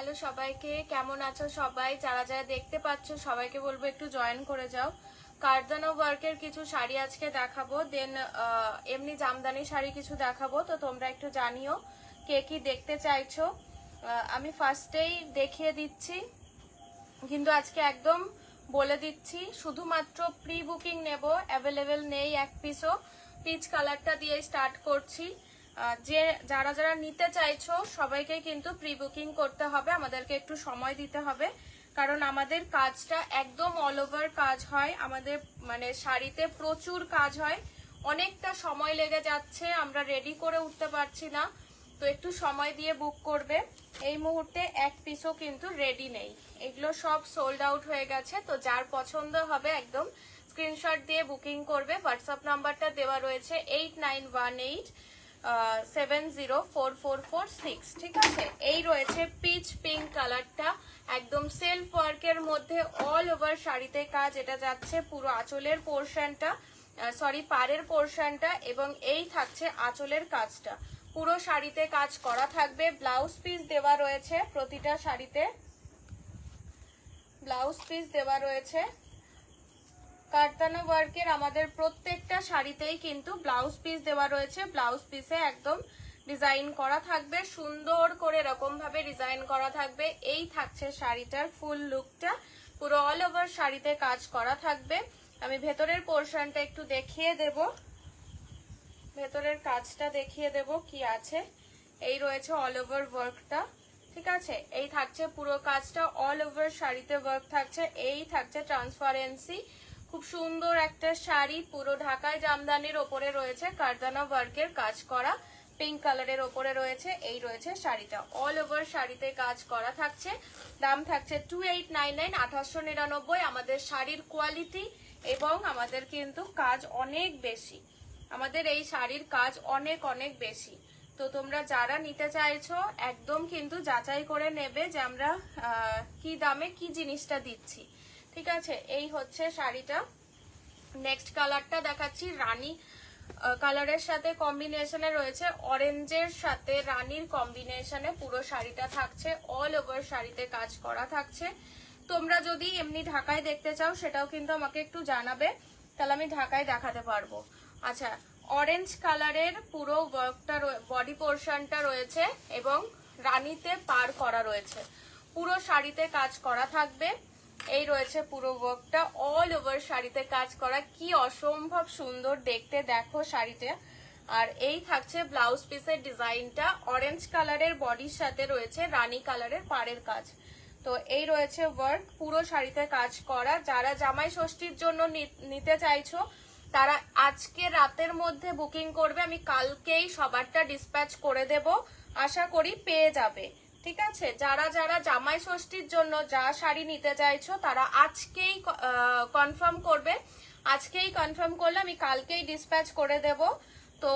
Hello সবাইকে, কেমন আছো সবাই? যারা যারা দেখতে পাচ্ছ সবাইকে বলবো একটু জয়েন করে যাও। কারদানা ওয়ার্কের কিছু শাড়ি আজকে দেখাবো, দেন এমনি জামদানি শাড়ি কিছু দেখাবো। তো তোমরা একটু জানিও কে কি দেখতে চাইছো। আমি ফার্স্টেই দেখিয়ে দিচ্ছি, কিন্তু আজকে একদম বলে দিচ্ছি শুধুমাত্র প্রি বুকিং নেব, অ্যাভেলেবেল নেই এক পিসও। পিচ কালারটা দিয়ে স্টার্ট করছি। যে যারা যারা নিতে চাইছো সবাইকে কিন্তু প্রি বুকিং করতে হবে, আমাদেরকে একটু সময় দিতে হবে, কারণ আমাদের কাজটা একদম অল ওভার কাজ হয়। আমাদের মানে শাড়িতে প্রচুর কাজ হয়, অনেকটা সময় লেগে যাচ্ছে, আমরা রেডি করে উঠতে পারছি না। তো একটু সময় দিয়ে বুক করবে। এই মুহূর্তে এক পিসও কিন্তু রেডি নেই, এগুলো সব সোল্ড আউট হয়ে গেছে। তো যার পছন্দ হবে একদম স্ক্রিনশট দিয়ে বুকিং করবে। হোয়াটসঅ্যাপ নাম্বারটা দেওয়া রয়েছে 8918704446, ঠিক আছে? এই রয়েছে পিচ পিঙ্ক কালারটা, একদম সেলফ ওয়ার্কের মধ্যে অল ওভার শাড়িতে কাজ। এটা যাচ্ছে পুরো আঁচলের পোর্শনটা, পাড়ের পোর্শনটা, এবং এই থাকছে আঁচলের কাজটা। পুরো শাড়িতে কাজ করা থাকবে। ব্লাউজ পিস দেওয়া রয়েছে, প্রতিটা শাড়িতে ব্লাউজ পিস দেওয়া রয়েছে। কারদানা ওয়ার্কের আমাদের প্রত্যেকটা শাড়িতেই কিন্তু ব্লাউজ পিস দেওয়া রয়েছে। ব্লাউজ পিসে একদম ডিজাইন করা থাকবে, সুন্দর করে এরকম ভাবে ডিজাইন করা থাকবে। এই থাকছে শাড়িটার ফুল লুকটা, পুরো অল ওভার শাড়িতে কাজ করা থাকবে। আমি ভেতরের পোর্শনটা একটু দেখিয়ে দেব, ভেতরের কাজটা দেখিয়ে দেব কি আছে। এই রয়েছে অল ওভার ওয়ার্কটা, ঠিক আছে? এই থাকছে পুরো কাজটা, অল ওভার শাড়িতে ওয়ার্ক থাকছে। এই থাকছে ট্রান্সপারেন্সি, খুব সুন্দর একটা শাড়ি, পুরো ঢাকায় জামদানির ওপরে রয়েছে কারদানা ওয়ার্কের কাজ করা, পিঙ্ক কালারের ওপরে রয়েছে। এই রয়েছে শাড়িটা, অল ওভার শাড়িতে কাজ করা থাকছে। দাম থাকছে 2899, 2899। আমাদের শাড়ির কোয়ালিটি এবং আমাদের কিন্তু কাজ অনেক বেশি, আমাদের এই শাড়ির কাজ অনেক অনেক বেশি। তো তোমরা যারা নিতে চাইছো একদম কিন্তু যাচাই করে নেবে যে আমরা কি দামে কি জিনিসটা দিচ্ছি, ঠিক আছে? এই হচ্ছে শাড়িটা। নেক্সট কালারটা দেখাচ্ছি, রানী কালারের সাথে কম্বিনেশনে রয়েছে, অরেঞ্জের সাথে রানীর কম্বিনেশনে পুরো শাড়িটা থাকছে। অল ওভার শাড়িতে কাজ করা থাকছে। তোমরা যদি এমনি ঢাকায় দেখতে চাও সেটাও কিন্তু আমাকে একটু জানাবে, তাহলে আমি ঢাকায় দেখাতে পারবো। আচ্ছা, অরেঞ্জ কালারের পুরো ওয়ার্কটা, বডি পোর্শনটা রয়েছে এবং রানীতে পার করা রয়েছে, পুরো শাড়িতে কাজ করা থাকবে। এই রয়েছে পুরো ওয়ার্কটা, অল ওভার শাড়িতে কাজ করা, কি অসম্ভব সুন্দর দেখতে, দেখো শাড়িটা। আর এই থাকছে ব্লাউজ পিসের ডিজাইনটা, অরেঞ্জ কালারের বডির সাথে রয়েছে রানী কালারের পাড়ের কাজ। তো এই রয়েছে ওয়ার্ক, পুরো শাড়িতে কাজ করা। যারা জামাই ষষ্ঠীর জন্য নিতে চাইছো তারা আজকে রাতের মধ্যে বুকিং করবে, আমি কালকেই সবারটা ডিসপ্যাচ করে দেব, আশা করি পেয়ে যাবে, ঠিক আছে? যারা যারা জামাই ষষ্ঠীর জন্য যা শাড়ি নিতে চাইছো তারা আজকেই কনফার্ম করবে, আজকেই কনফার্ম করলে আমি কালকেই ডিসপ্যাচ করে দেব, তো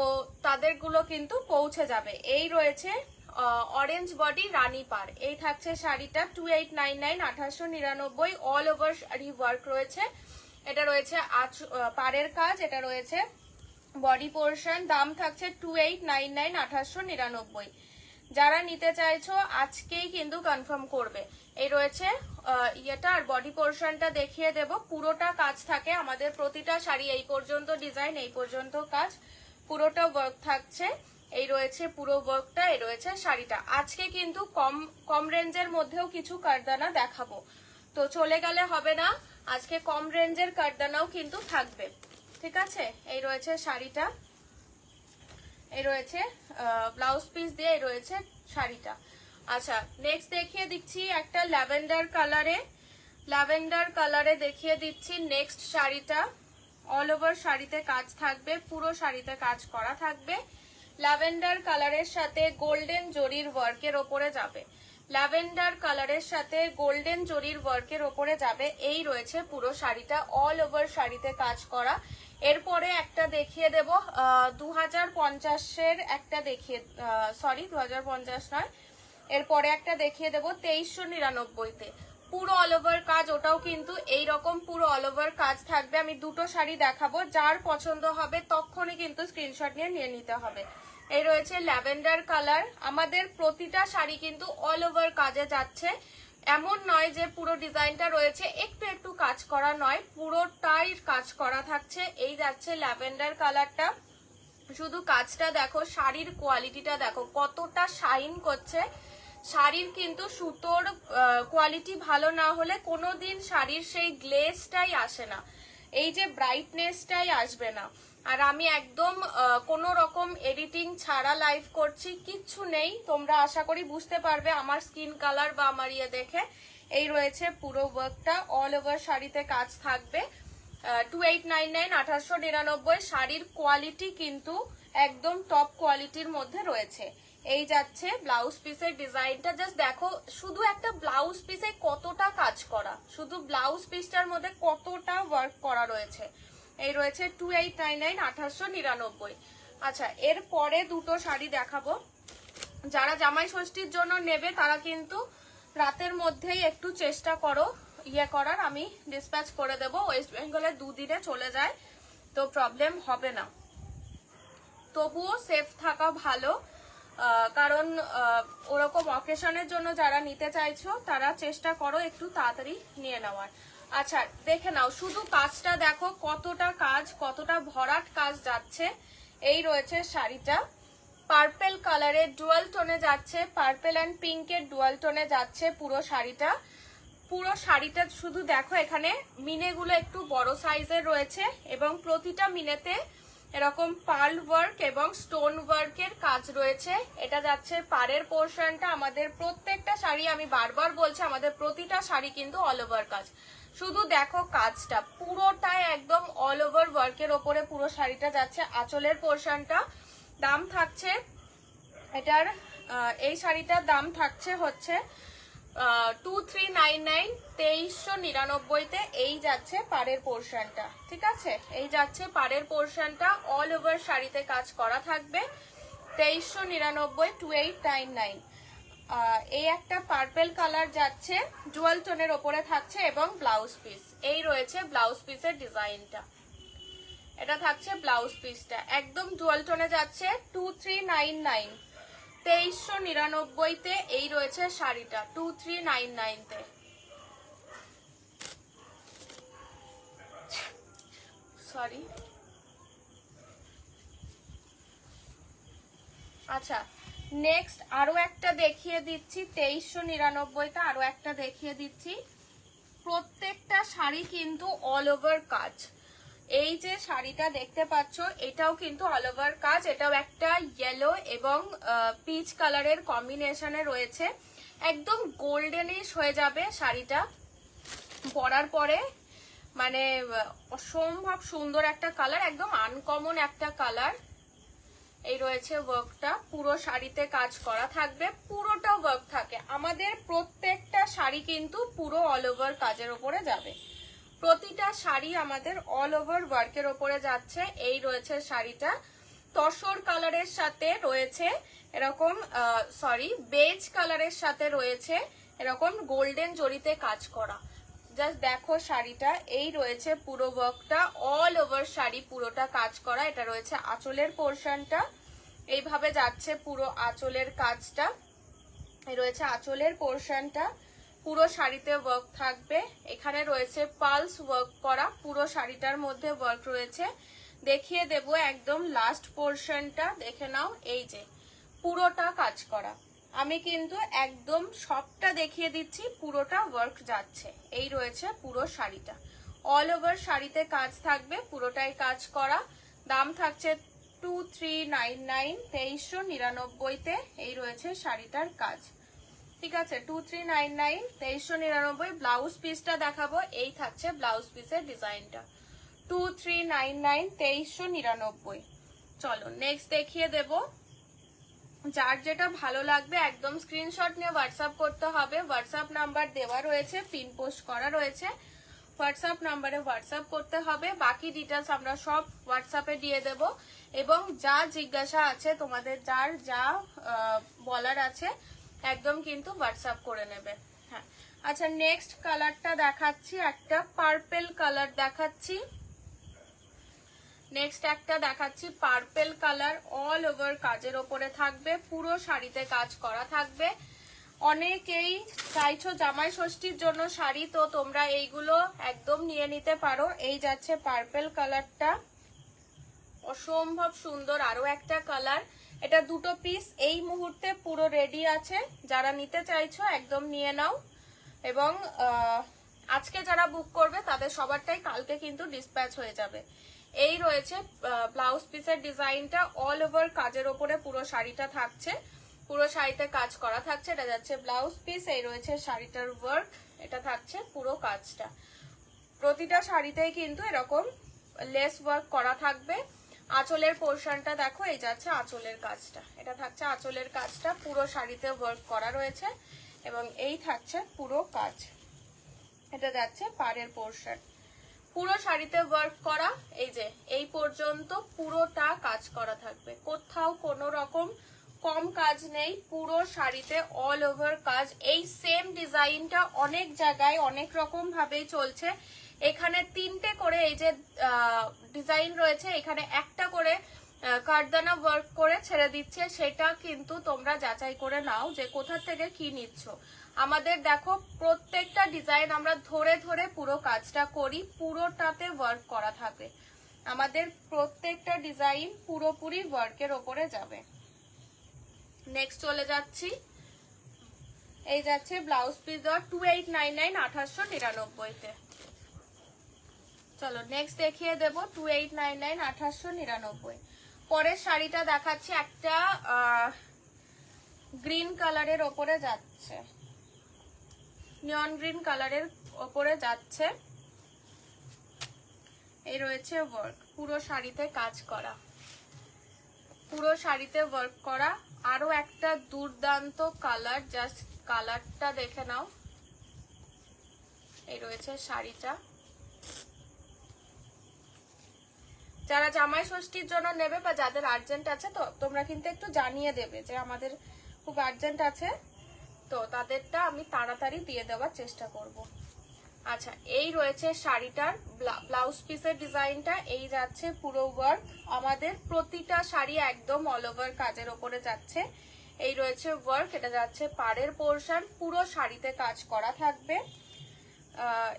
তাদেরগুলো কিন্তু পৌঁছে যাবে। এই রয়েছে অরেঞ্জ বডি রানী পার, এই থাকছে শাড়িটা 2899, 2899। অল ওভার শাড়ি ওয়ার্ক রয়েছে। এটা রয়েছে পাড়ের কাজ, এটা রয়েছে বডি পোর্শন। দাম থাকছে 2899, 2899। যারা নিতে চাইছো আজকেই কিন্তু কনফার্ম করবে। এই রয়েছে ইয়েটা, আর বডি পোর্শনটা দেখিয়ে দেব। পুরোটা কাজ থাকে আমাদের, প্রতিটা শাড়ি এই পর্যন্ত ডিজাইন, এই পর্যন্ত কাজ, পুরোটা ওয়ার্ক থাকছে। এই রয়েছে পুরো ওয়ার্কটা, এই রয়েছে শাড়িটা। আজকে কিন্তু কম রেঞ্জের মধ্যেও কিছু কারদানা দেখাবো, তো চলে গেলে হবে না, আজকে কম রেঞ্জের কারদানাও কিন্তু থাকবে, ঠিক আছে? এই রয়েছে শাড়িটা, এই রয়েছে ব্লাউজ পিস দিয়ে, এই রয়েছে শাড়িটা। আচ্ছা, নেক্সট দেখিয়ে দিচ্ছি একটা ল্যাভেন্ডার কালারে, ল্যাভেন্ডার কালারে দেখিয়ে দিচ্ছি নেক্সট শাড়িটা। অল ওভার শাড়িতে কাজ থাকবে, পুরো শাড়িতে কাজ করা থাকবে। ল্যাভেন্ডার কালারের সাথে গোল্ডেন জরির ওয়ার্কের ওপরে যাবে, ল্যাভেন্ডার কালারের সাথে গোল্ডেন জরির ওয়ার্কের ওপরে যাবে। এই রয়েছে পুরো শাড়িটা, অল ওভার শাড়িতে কাজ করা। এরপরে একটা দেখিয়ে দেব 2050-এর একটা দেখিয়ে, 2050 নয়, এরপরে একটা দেখিয়ে দেব 2399-তে। পুরো অল ওভার কাজ, ওটাও কিন্তু এইরকম পুরো অল ওভার কাজ থাকবে। আমি দুটো শাড়ি দেখাবো, যার পছন্দ হবে তখনই কিন্তু স্ক্রিনশট নিয়ে নিতে হবে। এই রয়েছে ল্যাভেন্ডার কালার। আমাদের প্রতিটা শাড়ি কিন্তু অল ওভার কাজে যাচ্ছে, এমন নয় যে পুরো ডিজাইনটা রয়েছে একটু একটু কাজ করা নয়, পুরোটাই কাজ করা থাকছে। এই যাচ্ছে ল্যাভেন্ডার কালারটা, শুধু কাজটা দেখো, শাড়ির কোয়ালিটিটা দেখো কতটা শাইন করছে। শাড়ির কিন্তু সুতোর কোয়ালিটি ভালো না হলে কোনোদিন শাড়ির সেই গ্লেজটাই আসে না, এই যে ব্রাইটনেসটাই আসবে না। আর আমি একদম কোনো রকম এডিটিং ছাড়া লাইভ করছি, কিচ্ছু নেই, তোমরা আশা করি বুঝতে পারবে আমার স্কিন কালার বা আমার ইয়ে দেখে। এই রয়েছে পুরো ওয়ার্কটা, অল ওভার শাড়িতে কাজ থাকবে। 2899 1899। শাড়ির কোয়ালিটি কিন্তু একদম টপ কোয়ালিটির মধ্যে রয়েছে। এই যাচ্ছে ব্লাউজ পিসের ডিজাইনটা, জাস্ট দেখো শুধু একটা ব্লাউজ পিসে কতটা কাজ করা, শুধু ব্লাউজ পিসটার মধ্যে কতটা ওয়ার্ক করা রয়েছে। এই রয়েছে 2899 1899। আচ্ছা, এর পরে দুটো শাড়ি দেখাবো। যারা জামাই ষষ্ঠীর জন্য নেবে তারা কিন্তু রাতের মধ্যেই একটু চেষ্টা করো ইয়ে করার, আমি ডিসপ্যাচ করে দেবো। ওয়েস্ট বেঙ্গলে দুদিনে চলে যায়, তো প্রবলেম হবে না, তবুও সেফ থাকা ভালো। কারণ ওরকম অকেশনের জন্য যারা নিতে চাইছো তারা চেষ্টা করো একটু তাড়াতাড়ি নিয়ে নেওয়ার। আচ্ছা, দেখে নাও শুধু কাজটা দেখো, কতটা কাজ, কতটা ভরাট কাজ যাচ্ছে। এই রয়েছে শাড়িটা, পার্পেল কালারের ডুয়াল টোনে যাচ্ছে, পার্পেল অ্যান্ড পিঙ্কের ডুয়াল টোনে যাচ্ছে পুরো শাড়িটা। পুরো শাড়িটা শুধু দেখো, এখানে মিনেগুলো একটু বড় সাইজের রয়েছে এবং প্রতিটা মিনেতে এরকম পার্ল ওয়ার্ক এবং স্টোন ওয়ার্কের কাজ রয়েছে। এটা যাচ্ছে পাড়ের পোর্শনটা। আমাদের প্রত্যেকটা শাড়ি, আমি বারবার বলছি, আমাদের প্রতিটা শাড়ি কিন্তু অল ওভার কাজ। শুধু দেখো কাজটা পুরোটাই একদম অল ওভার ওয়ার্কের ওপরে পুরো শাড়িটা যাচ্ছে। আঁচলের পোর্শনটা দাম থাকছে এটার, এই শাড়িটার দাম থাকছে হচ্ছে 2399 2399-তে। এই যাচ্ছে পাড়ের পোর্শনটা, ঠিক আছে, এই যাচ্ছে পাড়ের পোর্শনটা, অল ওভার শাড়িতে কাজ করা থাকবে। 2399 2899। এই একটা পার্পেল কালার যাচ্ছে, জুয়েল টোনের ওপরে থাকছে এবং ব্লাউজ পিস। এই রয়েছে ব্লাউজ পিসের ডিজাইনটা, এটা থাকছে ব্লাউজ পিসটা, একদম জুয়েল টোনে যাচ্ছে। 2399 2399-তে এই রয়েছে শাড়িটা, 2399-তে। সরি, আচ্ছা নেক্সট আরো একটা দেখিয়ে দিচ্ছি, 2399-তে আরো একটা দেখিয়ে দিচ্ছি। প্রত্যেকটা শাড়ি কিন্তু অল ওভার কাজ। এই যে শাড়িটা দেখতে পাচ্ছ, এটাও কিন্তু অল ওভার কাজ, এটাও একটা ইয়েলো এবং পিচ কালারের কম্বিনেশনে রয়েছে। একদম গোল্ডেনিশ হয়ে যাবে শাড়িটা পরার পরে, মানে অসম্ভব সুন্দর একটা কালার, একদম আনকমন একটা কালার। এই রয়েছে ওয়ার্কটা, পুরো শাড়িতে কাজ করা থাকবে, পুরোটা ওয়ার্ক থাকে। আমাদের প্রত্যেকটা শাড়ি কিন্তু পুরো অল ওভার কাজের উপরে যাবে, প্রতিটা শাড়ি আমাদের অল ওভার ওয়ার্কের ওপরে যাচ্ছে। এই রয়েছে শাড়িটা, তসর কালারের সাথে রয়েছে এরকম, সরি বেজ কালারের সাথে রয়েছে এরকম গোল্ডেন জরিতে কাজ করা। জাস্ট দেখো শাড়িটা, এই রয়েছে পুরো ওয়ার্কটা, অল ওভার শাড়ি পুরোটা কাজ করা। এটা রয়েছে আঁচলের পোর্শনটা, এইভাবে যাচ্ছে পুরো আঁচলের কাজটা। এই রয়েছে আঁচলের পোর্শনটা, পুরো শাড়িতে ওয়ার্ক থাকবে। এখানে রয়েছে পালস ওয়ার্ক করা, পুরো শাড়িটার মধ্যে ওয়ার্ক রয়েছে। দেখিয়ে দেব একদম লাস্ট পোর্শনটা, দেখে নাও, এই যে পুরোটা কাজ করা। আমি কিন্তু একদম সবটা দেখিয়ে দিচ্ছি, পুরোটা ওয়ার্ক যাচ্ছে। এই রয়েছে পুরো শাড়িটা, অল ওভার শাড়িতে কাজ থাকবে, পুরোটাই কাজ করা। দাম থাকছে 2399 2399-তে। এই রয়েছে শাড়িটার কাজ, ঠিক আছে, 2399 2399। ব্লাউজ পিসটা দেখাবো, এই থাকছে ব্লাউজ পিসের ডিজাইনটা, 2399 2399। চলো নেক্সট দেখিয়ে দেব। যার যেটা ভালো লাগবে একদম স্ক্রিনশট নিয়ে হোয়াটসঅ্যাপ করতে হবে। হোয়াটসঅ্যাপ নাম্বার দেওয়া রয়েছে, পিন পোস্ট করা রয়েছে, হোয়াটসঅ্যাপ নাম্বারে হোয়াটসঅ্যাপ করতে হবে। বাকি ডিটেলস আমরা সব হোয়াটসঅ্যাপে দিয়ে দেব, এবং যা জিজ্ঞাসা আছে তোমাদের, যার যা বলার আছে একদম কিন্তু হোয়াটসঅ্যাপ করে নেবে। হ্যাঁ, আচ্ছা নেক্সট কালারটা দেখাচ্ছি, একটা পার্পেল কালার দেখাচ্ছি। নেক্সট একটা দেখাচ্ছি পার্পেল কালার, অল ওভার কাজের ওপরে থাকবে, পুরো শাড়িতে কাজ করা থাকবে। অনেকেই চাইছো জামাই ষষ্ঠীর জন্য শাড়ি, তো তোমরা এইগুলো একদম নিয়ে নিতে পারো। এই যাচ্ছে পার্পেল কালারটা, অসম্ভব সুন্দর আরো একটা কালার। এটা দুটো পিস এই মুহূর্তে পুরো রেডি আছে, যারা নিতে চাইছো একদম নিয়ে নাও। এবং আজকে যারা বুক করবে তাদের সবারটাই কালকে কিন্তু ডিসপ্যাচ হয়ে যাবে। এই রয়েছে ব্লাউজ পিসের ডিজাইনটা, অল ওভার কাজের ওপরে পুরো শাড়িটা থাকছে, পুরো শাড়িতে কাজ করা থাকছে। এটা যাচ্ছে ব্লাউজ পিস, এই রয়েছে শাড়িটার ওয়ার্ক, এটা থাকছে পুরো কাজটা। প্রতিটা শাড়িতেই কিন্তু এরকম লেস ওয়ার্ক করা থাকবে। আঁচলের পোর্শনটা দেখো, এই যাচ্ছে আঁচলের কাজটা, এটা থাকছে আঁচলের কাজটা, পুরো শাড়িতে ওয়ার্ক করা রয়েছে। এবং এই থাকছে পুরো কাজ, এটা যাচ্ছে পাড়ের পোর্শন, পুরো শাড়িতে ওয়ার্ক করা। এই যে এই পর্যন্ত পুরোটা কাজ করা থাকবে, কোথাও কোনো রকম কম কাজ নেই, পুরো শাড়িতে অল ওভার কাজ। এই সেম ডিজাইনটা অনেক জায়গায় অনেক রকম ভাবেই চলছে। এখানে তিনটে করে এই যে ডিজাইন রয়েছে, এখানে একটা করে কারদানা ওয়ার্ক করে ছেড়ে দিচ্ছে, সেটা কিন্তু তোমরা যাচাই করে নাও যে কোথা থেকে কি নিচ্ছ। আমাদের দেখো প্রত্যেকটা ডিজাইন আমরা ধরে ধরে পুরো কাজটা করি, পুরোটাতে ওয়ার্ক করা থাকে। আমাদের প্রত্যেকটা ডিজাইন পুরোপুরি ওয়ার্কের ওপরে যাবে। নেক্সট চলে যাচ্ছি, এই যাচ্ছে ব্লাউজ পিস দেওয়া 2899 2899 তে। চলো নেক্সট দেখিয়ে দেবো 2899 2899। পরের শাড়িটা দেখাচ্ছি, একটা গ্রিন কালারের ওপরে যাচ্ছে, নিয়ন গ্রিন কালারের ওপরে যাচ্ছে। এই রয়েছে ওয়ার্ক, পুরো শাড়িতে কাজ করা, পুরো শাড়িতে ওয়ার্ক করা। আরো একটা দুর্দান্ত কালার, জাস্ট কালারটা দেখে নাও। এই রয়েছে শাড়িটা, যারা জামাই ষষ্ঠীর জন্য নেবে বা যাদের আর্জেন্ট আছে, তো তোমরা কিন্তু একটু জানিয়ে দেবে যে আমাদের খুব আর্জেন্ট আছে, তো তাদেরটা আমি তাড়াতাড়ি দিয়ে দেওয়ার চেষ্টা করব। আচ্ছা এই রয়েছে শাড়িটার ব্লাউজ পিসের ডিজাইনটা, এই যাচ্ছে পুরো ওয়ার্ক। আমাদের প্রতিটা শাড়ি একদম অল ওভার কাজের ওপরে যাচ্ছে। এই রয়েছে ওয়ার্ক, এটা যাচ্ছে পাড়ের পোর্শন, পুরো শাড়িতে কাজ করা থাকবে।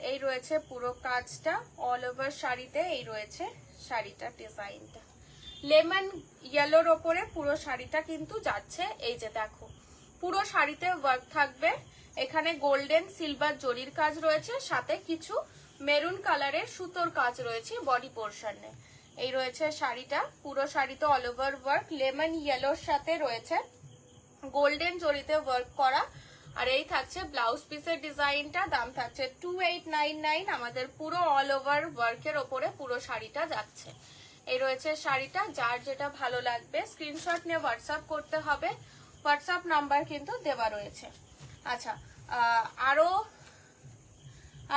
এই রয়েছে পুরো কাজটা অল ওভার শাড়িতে। এই রয়েছে শাড়িটার ডিজাইনটা, লেমন ইয়েলোর ওপরে পুরো শাড়িটা কিন্তু যাচ্ছে। এই যে দেখো পুরো শাড়িতে ওয়ার্ক থাকবে, এখানে গোল্ডেন সিলভার জরির কাজ রয়েছে, সাথে কিছু মেরুন কালারের সুতোর কাজ রয়েছে বডি পোর্শনে। এই রয়েছে শাড়িটা, পুরো শাড়িতে অল ওভার ওয়ার্ক, লেমন ইয়েলোর সাথে রয়েছে গোল্ডেন জরিতে ওয়ার্ক করা। আর এই থাকছে ব্লাউজ পিসের ডিজাইনটা, দাম থাকছে 2899। আমাদের পুরো অল ওভার ওয়ার্কের ওপরে পুরো শাড়িটা যাচ্ছে। এই রয়েছে শাড়িটা, যার যেটা ভালো লাগবে স্ক্রিনশট নিয়ে হোয়াটসঅ্যাপ করতে হবে, হোয়াটসঅ্যাপ নাম্বার কিন্তু দেওয়া রয়েছে। আচ্ছা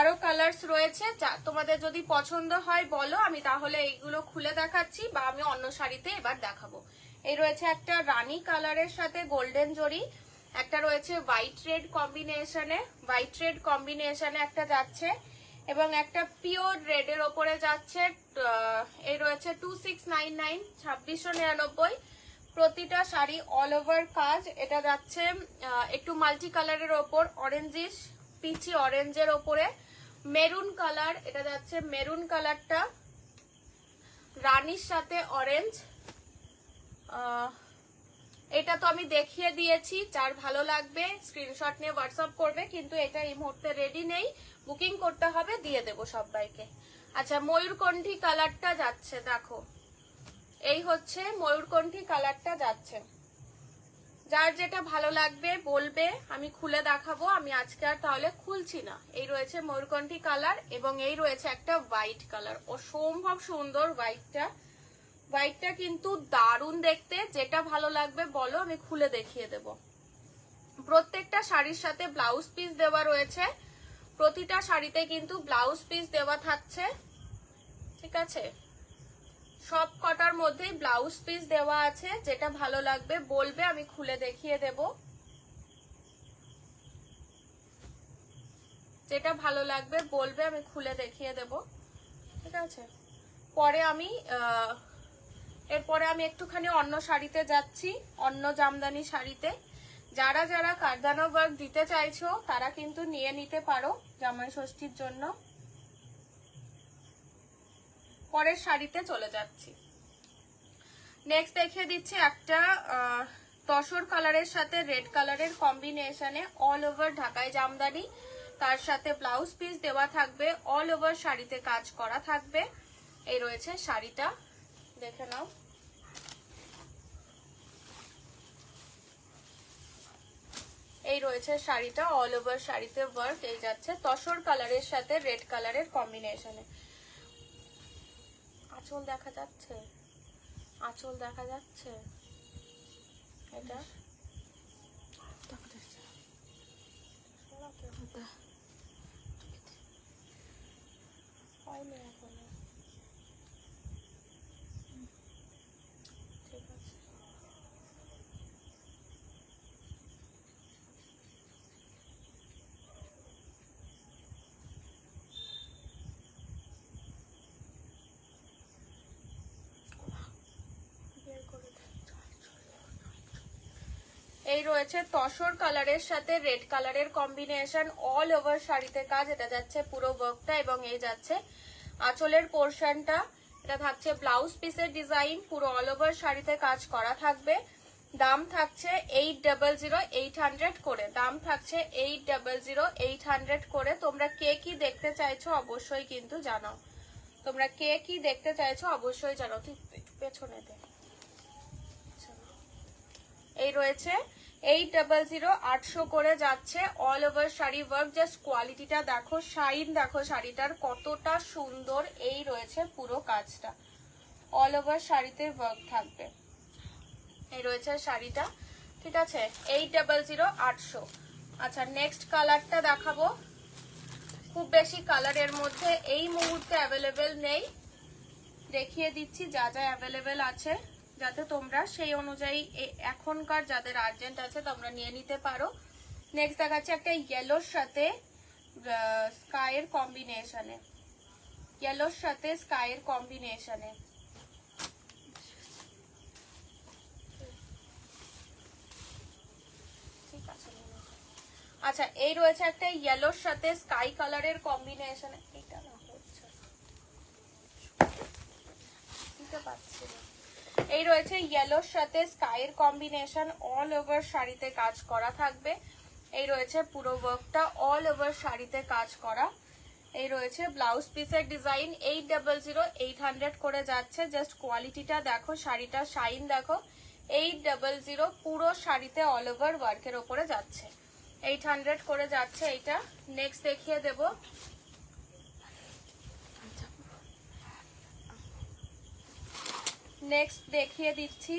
আরো কালার্স রয়েছে, যা তোমাদের যদি পছন্দ হয় বলো, আমি তাহলে এইগুলো খুলে দেখাচ্ছি বা আমি অন্য শাড়িতে এবার দেখাবো। এই রয়েছে একটা রানী কালারের সাথে গোল্ডেন জরি, একটা রয়েছে হোয়াইট রেড কম্বিনেশনে, হোয়াইট রেড কম্বিনেশনে একটা যাচ্ছে, এবং একটা পিওর রেড এর ওপরে যাচ্ছে। এই রয়েছে 2699 2699। প্রতিটা শাড়ি অল ওভার কাজ, এটা যাচ্ছে একটু মাল্টি কালারের ওপর, অরেঞ্জিশ পিচি অরেঞ্জের ওপরে মেরুন কালার, এটা যাচ্ছে মেরুন কালারটা রানীর সাথে অরেঞ্জ। এটা তো আমি দেখিয়ে দিয়েছি, যার ভালো লাগবে স্ক্রিনশট নিয়ে হোয়াটসঅ্যাপ করবে, কিন্তু এটা এই মুহূর্তে রেডি নেই, বুকিং করতে হবে, দিয়ে দেবো সবাইকে। আচ্ছা ময়ূরকণ্ঠী কালারটা যাচ্ছে, দেখো এই হচ্ছে ময়ূরকণ্ঠী কালারটা যাচ্ছে, যার যেটা ভালো লাগবে বলবে, আমি খুলে দেখাবো। আমি আজকে আর তাহলে খুলছি না। এই রয়েছে ময়ূরকণ্ঠী কালার, এবং এই রয়েছে একটা হোয়াইট কালার, অসম্ভব সুন্দর হোয়াইটটা, হোয়াইটটা কিন্তু দারুণ দেখতে। যেটা ভালো লাগবে বলো, আমি খুলে দেখিয়ে দেব। প্রত্যেকটা শাড়ির সাথে ব্লাউজ পিস দেওয়া রয়েছে, প্রতিটা শাড়িতে কিন্তু ব্লাউজ পিস দেওয়া থাকছে, ঠিক আছে, সব কটার মধ্যেই ব্লাউজ পিস দেওয়া আছে। যেটা ভালো লাগবে বলবে, আমি খুলে দেখিয়ে দেব। যেটা ভালো লাগবে বলবে, আমি খুলে দেখিয়ে দেব। ঠিক আছে, পরে আমি এরপরে আমি একটুখানি অন্য শাড়িতে যাচ্ছি, অন্য জামদানি শাড়িতে। যারা যারা কারদানা ওয়ার্ক দিতে চাইছো তারা কিন্তু নিয়ে নিতে পারো জামাই ষষ্ঠীর জন্য। পরের শাড়িতে চলে যাচ্ছি। নেক্সট দেখিয়ে দিচ্ছি একটা তসর কালারের সাথে রেড কালারের কম্বিনেশনে অল ওভার ঢাকাই জামদানি, তার সাথে ব্লাউজ পিস দেওয়া থাকবে, অল ওভার শাড়িতে কাজ করা থাকবে। এই রয়েছে শাড়িটা, দেখে নাও। এই রয়েছে শাড়িটা, অল ওভার শাড়িতে ওয়ার্ক। এই যাচ্ছে তসর কালারের সাথে রেড কালারের কম্বিনেশনে। আঁচল দেখা যাচ্ছে, আঁচল দেখা যাচ্ছে, এটা হয়নি এখনো। ঠিক আছে, এই রয়েছে তসর কালারের সাথে রেড কালারের কম্বিনেশন, অল ওভার শাড়িতে কাজ। এটা যাচ্ছে পুরো ওয়ার্কটা, এবং এই যাচ্ছে আঁচলের পোর্শনটা। এটা থাকছে ব্লাউজ পিসের ডিজাইন, পুরো অল ওভার শাড়িতে কাজ করা থাকবে। দাম থাকছে 800 করে, দাম থাকছে 800 করে। তোমরা কে কি দেখতে চাইছো অবশ্যই কিন্তু জানাও, তোমরা কে কি দেখতে চাইছো অবশ্যই জানাও। ঠিক পেছনে দে। এই রয়েছে 800 করে যাচ্ছে, all over sari work. Just কোয়ালিটিটা দেখো, শাইন দেখো শাড়িটার কতটা সুন্দর। এই রয়েছে পুরো কাজটা, অল ওভার শাড়িতে ওয়ার্ক থাকবে। এই রয়েছে শাড়িটা, ঠিক আছে, 800। আচ্ছা, নেক্সট কালারটা দেখাবো। খুব বেশি কালারের মধ্যে এই মুহূর্তে অ্যাভেলেবেল নেই, দেখিয়ে দিচ্ছি যা যা অ্যাভেলেবেল আছে, যাতে তোমরা সেই অনুযায়ী এখনকার যাদের আর্জেন্ট আছে তোমরা নিয়ে নিতে পারো। নেক্সট দেখাচ্ছি একটা ইয়েলোর সাথে স্কাইয়ের কম্বিনেশনে, ইয়েলোর সাথে স্কাইয়ের কম্বিনেশনে। ঠিক আছে, আচ্ছা, এই রয়েছে একটা ইয়েলোর সাথে স্কাই কালারের কম্বিনেশনে। এটা না হচ্ছে, দিতে পারছি না। এই রয়েছে ইয়েলোর সাথে স্কাইয়ের কম্বিনেশন, অল ওভার শাড়িতে কাজ করা থাকবে। এই রয়েছে পুরো ওয়ার্কটা, অল ওভার শাড়িতে কাজ করা। এই রয়েছে ব্লাউজ পিসের ডিজাইন। 800 করে যাচ্ছে। জাস্ট কোয়ালিটিটা দেখো, শাড়িটা শাইন দেখো। 800 পুরো শাড়িতে অল ওভার ওয়ার্কের ওপরে যাচ্ছে, 800 করে যাচ্ছে এইটা। নেক্সট দেখিয়ে দেব। নেক্সট দেখিয়ে দিচ্ছি,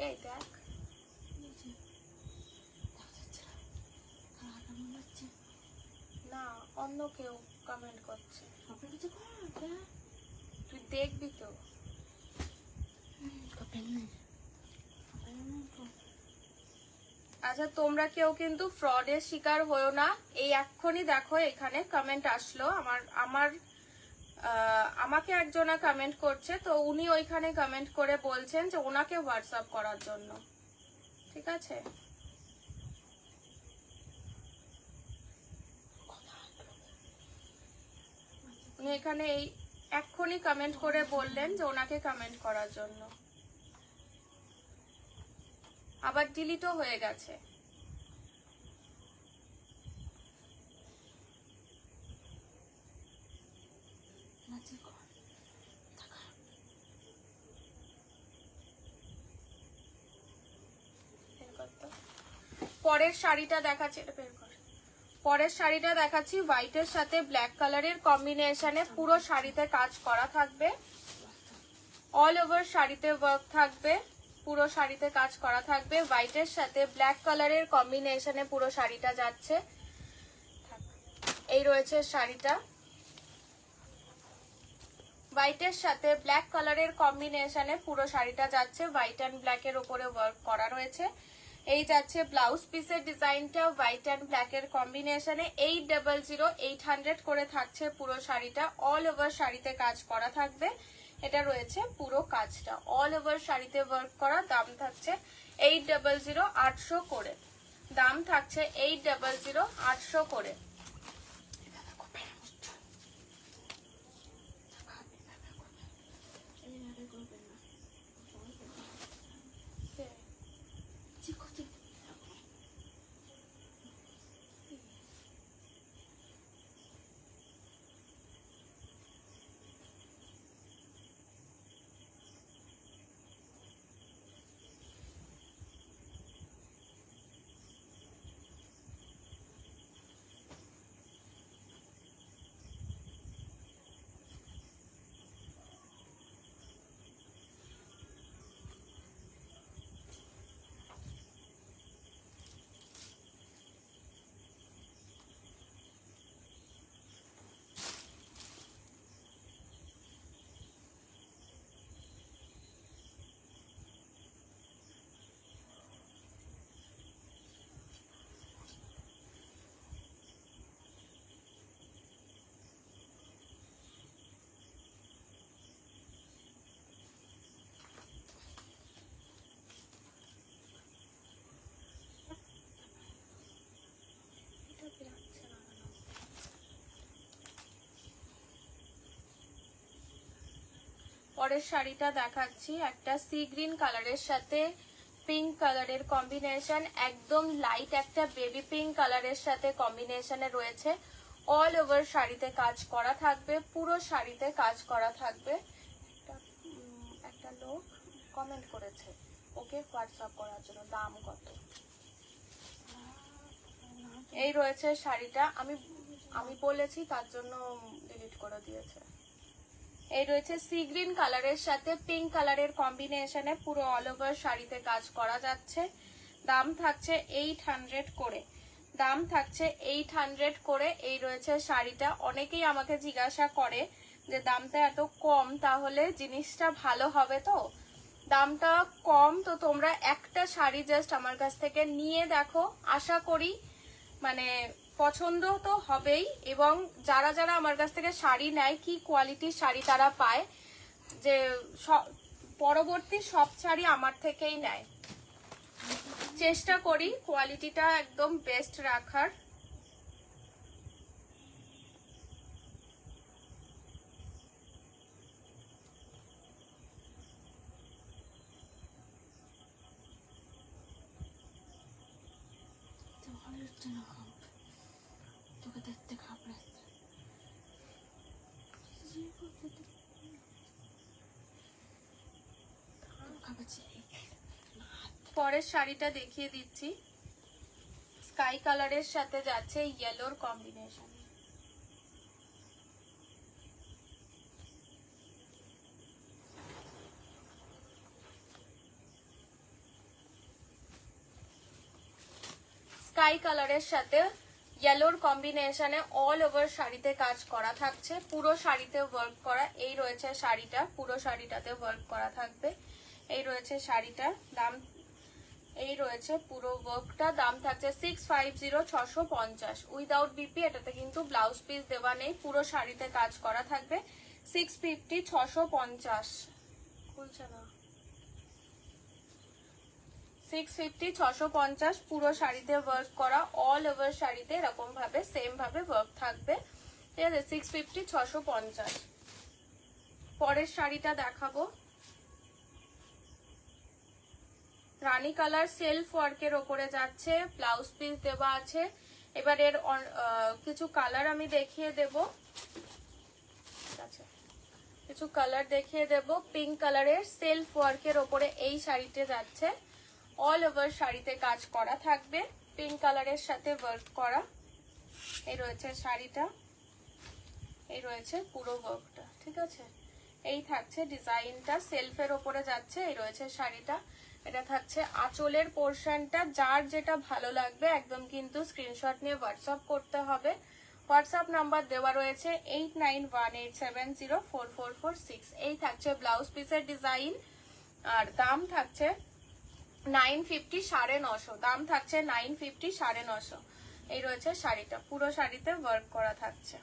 এই দেখ, না অন্য কেউ কমেন্ট করছে, তুই দেখবি তো। আচ্ছা, তোমরা কেউ কিন্তু ফ্রডের শিকার হয়েও না। এই এক্ষুনি দেখো এখানে কমেন্ট আসলো, আমাকে একজনা কমেন্ট করছে, তো উনি ওইখানে কমেন্ট করে বলছেন যে ওনাকে হোয়াটসঅ্যাপ করার জন্য। ঠিক আছে, উনি এখানে এই এক্ষুনি কমেন্ট করে বললেন যে ওনাকে কমেন্ট করার জন্য। আবার ডিলিটও হয়ে গেছে। পরের শাড়িটা দেখাচ্ছি, এটা বের কর। পরের শাড়িটা দেখাচ্ছি হোয়াইটের সাথে ব্ল্যাক কালারের কম্বিনেশনে, পুরো শাড়িতে কাজ করা থাকবে, অল ওভার শাড়িতে ওয়ার্ক থাকবে, পুরো শাড়িতে কাজ করা থাকবে। হোয়াইটের সাথে ব্ল্যাক কালারের কম্বিনেশনে পুরো শাড়িটা যাচ্ছে। এই রয়েছে শাড়িটা, হোয়াইটের সাথে ব্ল্যাক কালারের কম্বিনেশনে পুরো শাড়িটা যাচ্ছে, হোয়াইট অ্যান্ড ব্ল্যাকের ওপরে ওয়ার্ক করা রয়েছে। এই যাচ্ছে ব্লাউজ পিসের ডিজাইনটা হোয়াইট অ্যান্ড ব্ল্যাকের কম্বিনেশনে 800 800 করে থাকছে পুরো শাড়িটা। অল ওভার শাড়িতে কাজ করা থাকবে। এটা রয়েছে পুরো কাজটা অল ওভার শাড়িতে ওয়ার্ক করা। দাম থাকছে 800 800 করে। দাম থাকছে 800 800 করে। পরের শাড়িটা দেখাচ্ছি, একটা সি গ্রিন কালারের সাথে পিঙ্ক কালারের কম্বিনেশন, একদম লাইট একটা বেবি পিঙ্ক কালারের সাথে কম্বিনেশনে রয়েছে। অল ওভার শাড়িতে কাজ করা থাকবে, পুরো শাড়িতে কাজ করা থাকবে। একটা লোক কমেন্ট করেছে ওকে হোয়াটসঅ্যাপ করার জন্য, দাম কত? এই রয়েছে শাড়িটা, আমি বলেছি তার জন্য ডিলিট করে দিয়েছে। এই রয়েছে সি গ্রিন কালারের সাথে পিঙ্ক কালারের কম্বিনেশনে পুরো অল ওভার শাড়িতে কাজ করা যাচ্ছে। দাম থাকছে 800 করে। দাম থাকছে 800 করে। এই রয়েছে শাড়িটা। অনেকেই আমাকে জিজ্ঞাসা করে যে দামটা এত কম, তাহলে জিনিসটা ভালো হবে তো? দামটা কম তো তোমরা একটা শাড়ি জাস্ট আমার কাছ থেকে নিয়ে দেখো, আশা করি মানে পছন্দ তো হবেই। এবং যারা যারা আমার কাছ থেকে শাড়ি নেয়, কি কোয়ালিটির শাড়ি তারা পায়, যে পরবর্তী সব শাড়ি আমার থেকেই নেয়। চেষ্টা করি কোয়ালিটিটা একদম বেস্ট রাখার। পরের শাড়িটা দেখিয়ে দিচ্ছি, স্কাই কালারের সাথে যাচ্ছে ইয়েলোর কম্বিনেশন। স্কাই কালারের সাথে ইয়েলোর কম্বিনেশনে অল ওভার শাড়িতে কাজ করা থাকছে, পুরো শাড়িতে ওয়ার্ক করা। এই রয়েছে শাড়িটা, পুরো শাড়িটাতে ওয়ার্ক করা থাকবে। এই রয়েছে শাড়িটা, দাম এই রয়েছে পুরো ওয়ার্কটা। দাম থাকছে 650 650 উইদাউট বিপি। এটাতে কিন্তু ব্লাউজ পিস দেওয়া নেই, পুরো শাড়িতে কাজ করা থাকবে। 650 650 খুলছে না, 650 650 পুরো শাড়িতে ওয়ার্ক করা। অল ওভার শাড়িতে এরকম ভাবে সেম ভাবে ওয়ার্ক থাকবে, ঠিক আছে। 650 650। পরের শাড়িটা দেখাবো, রানী কালার সেলফ ওয়ার্কের ওপরে যাচ্ছে, ব্লাউজ পিস দেওয়া আছে। এবার এর কিছু কালার আমি দেখিয়ে দেব, কিছু কালার দেখিয়ে দেব। পিঙ্ক কালারের সেলফ ওয়ার্কের ওপরে এই শাড়িতে যাচ্ছে, অল ওভার শাড়িতে কাজ করা থাকবে, পিঙ্ক কালারের সাথে ওয়ার্ক করা। এই রয়েছে শাড়িটা, এই রয়েছে পুরো ওয়ার্কটা, ঠিক আছে। এই থাকছে ডিজাইনটা, সেলফের ওপরে যাচ্ছে। এই রয়েছে শাড়িটা, এটা থাকছে আঁচলের পোর্শনটা। যার যেটা ভালো লাগবে একদম কিন্তু স্ক্রিনশট নিয়ে হোয়াটসঅ্যাপ করতে হবে। হোয়াটসঅ্যাপ নাম্বার দেওয়া রয়েছে 8918704446। এই থাকছে ব্লাউজ পিসের ডিজাইন, আর দাম থাকছে 950, 950, দাম থাকছে 950, 950। এই রয়েছে শাড়িটা, পুরো শাড়িতে ওয়ার্ক করা থাকছে।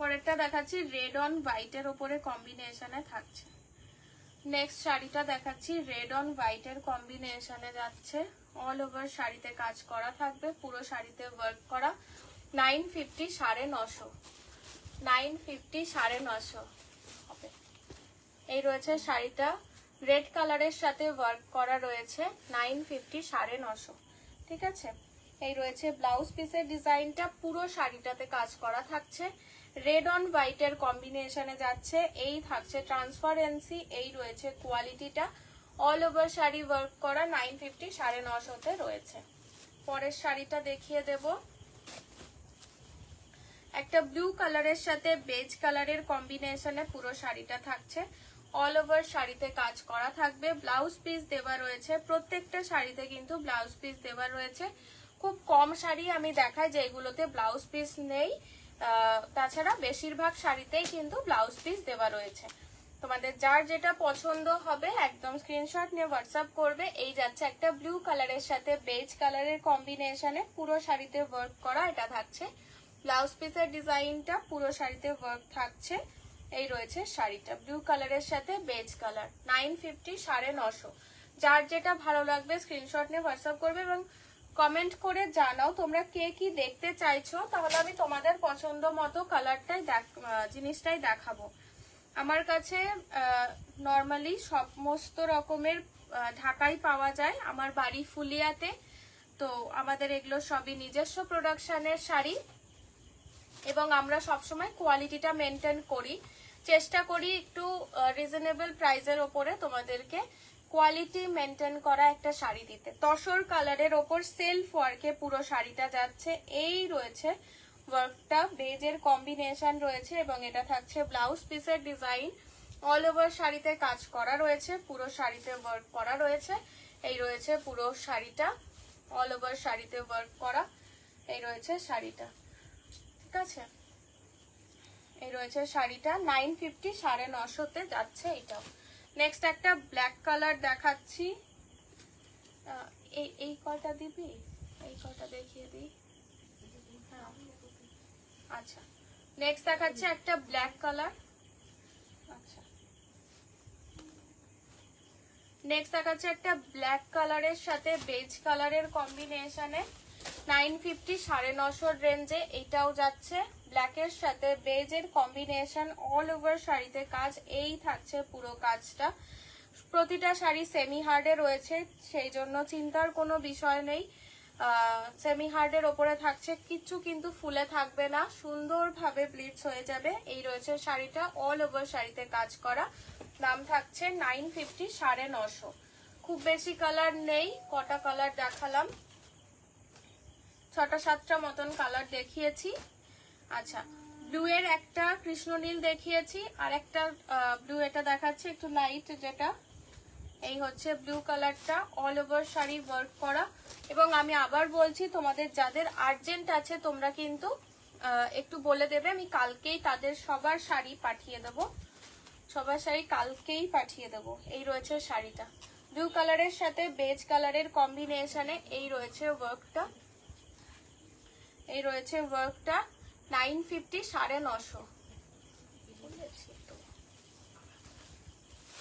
পরেরটা দেখাচ্ছি রেড অন হোয়াইটের উপরে কম্বিনেশনে থাকছে। নেক্সট শাড়িটা দেখাচ্ছি রেড অন হোয়াইটের কম্বিনেশনে যাচ্ছে, অল ওভার শাড়িতে কাজ করা থাকবে, পুরো শাড়িতে ওয়ার্ক করা। 950, 950, 950, 950 হবে। এই রয়েছে শাড়িটা, রেড কালারের সাথে ওয়ার্ক করা রয়েছে, 950, 950। ঠিক আছে, এই রয়েছে ব্লাউজ পিসের ডিজাইনটা, পুরো শাড়িটাতে কাজ করা থাকছে, রেড অন হোয়াইটের কম্বিনেশনে যাচ্ছে। এই থাকছে ট্রান্সপারেন্সি, এই রয়েছে কোয়ালিটিটা, অল ওভার শাড়ি ওয়ার্ক করা, 950, 950 রয়েছে। পরের শাড়িটা দেখিয়ে দেব, একটা ব্লু কালারের সাথে বেজ কালারের কম্বিনেশনে পুরো শাড়িটা থাকছে, অল ওভার শাড়িতে কাজ করা থাকবে, ব্লাউজ পিস দেওয়া রয়েছে, প্রত্যেকটা শাড়িতে কিন্তু ব্লাউজ পিস দেওয়া রয়েছে। খুব কম শাড়ি আমি দেখাই যেগুলোতে ব্লাউজ পিস নেই, তাছাড়া বেশিরভাগ শাড়িতেই কিন্তু ব্লাউজ পিস দেওয়া রয়েছে। তোমাদের যার যেটা পছন্দ হবে একদম স্ক্রিনশট নিয়ে হোয়াটসঅ্যাপ করবে। এই যাচ্ছে একটা ব্লু কালারের সাথে বেজ কালারের কম্বিনেশনে পুরো শাড়িতে ওয়ার্ক করা, এটা থাকছে ব্লাউজ পিসের ডিজাইনটা, পুরো শাড়িতে ওয়ার্ক থাকছে। এই রয়েছে শাড়িটা, ব্লু কালারের সাথে বেজ কালার, 950, 950। যার যেটা ভালো লাগবে স্ক্রিনশট নিয়ে হোয়াটসঅ্যাপ করবে এবং কমেন্ট করে জানাও তোমরা কে কি দেখতে চাইছো, তাহলে আমি তোমাদের পছন্দ মতো কালারটাই জিনিসটাই দেখাবো। আমার কাছে নর্মালি সমস্ত রকমের ঢাকাই পাওয়া যায়, আমার বাড়ি ফুলিয়াতে, তো আমাদের এগুলো সবই নিজস্ব প্রোডাকশনের শাড়ি এবং আমরা সবসময় কোয়ালিটিটা মেনটেন করি, চেষ্টা করি একটু রিজনেবল প্রাইসের ওপরে তোমাদেরকে কোয়ালিটি মেনটেন করা একটা শাড়ি দিতে। তসর কালারের ওপর সেলফ ওয়ার্কে পুরো শাড়িটা যাচ্ছে, এই রয়েছে ওয়ার্কটা, বেজের কম্বিনেশন রয়েছে এবং এটা থাকছে ব্লাউজ পিসের ডিজাইন, অল ওভার শাড়িতে কাজ করা রয়েছে, পুরো শাড়িতে ওয়ার্ক করা রয়েছে। এই রয়েছে পুরো শাড়িটা, অল ওভার শাড়িতে ওয়ার্ক করা, এই রয়েছে শাড়িটা। ঠিক আছে, এই রয়েছে শাড়িটা, 950, 950 যাচ্ছে এটাও। নেক্সট একটা ব্ল্যাক কালার দেখাচ্ছি, এই কয়টা দিবি, এই কয়টা দেখিয়ে দিই। আচ্ছা, নেক্সট দেখাচ্ছে একটা ব্ল্যাক কালার। আচ্ছা, নেক্সট দেখাচ্ছে একটা ব্ল্যাক কালারের সাথে বেজ কালারের কম্বিনেশনে, 950, 950 রেঞ্জে এটাও যাচ্ছে, ব্ল্যাকের সাথে বেজের কম্বিনেশন, অল ওভার শাড়িতে কাজ, এই থাকছে পুরো কাজটা। প্রতিটা শাড়ি সেমি হার্ডে রয়েছে, সেই জন্য চিন্তার কোনো বিষয় নেই, সেমি হার্ডের ওপরে থাকছে, কিচ্ছু কিন্তু ফুলে থাকবে না, সুন্দরভাবে ব্লিডস হয়ে যাবে। এই রয়েছে শাড়িটা, অল ওভার শাড়িতে কাজ করা, দাম থাকছে 950, 950। খুব বেশি কালার নেই, কটা কালার দেখালাম, 6টা-7টা মতন কালার দেখিয়েছি। আচ্ছা, ব্লু এর একটা কৃষ্ণনীল দেখিয়েছি, আর একটা ব্লু এটা দেখাচ্ছে একটু লাইট, যেটা এই হচ্ছে ব্লু কালারটা, অল ওভার শাড়ি ওয়ার্ক করা। এবং আমি আবার বলছি, তোমাদের যাদের আর্জেন্ট আছে তোমরা কিন্তু একটু বলে দেবে, আমি কালকেই তাদের সবার শাড়ি পাঠিয়ে দেবো, সবার শাড়ি কালকেই পাঠিয়ে দেবো। এই রয়েছে শাড়িটা, ব্লু কালারের সাথে বেজ কালারের কম্বিনেশনে, এই রয়েছে ওয়ার্কটা, এই রয়েছে ওয়ার্কটা, 950, 950।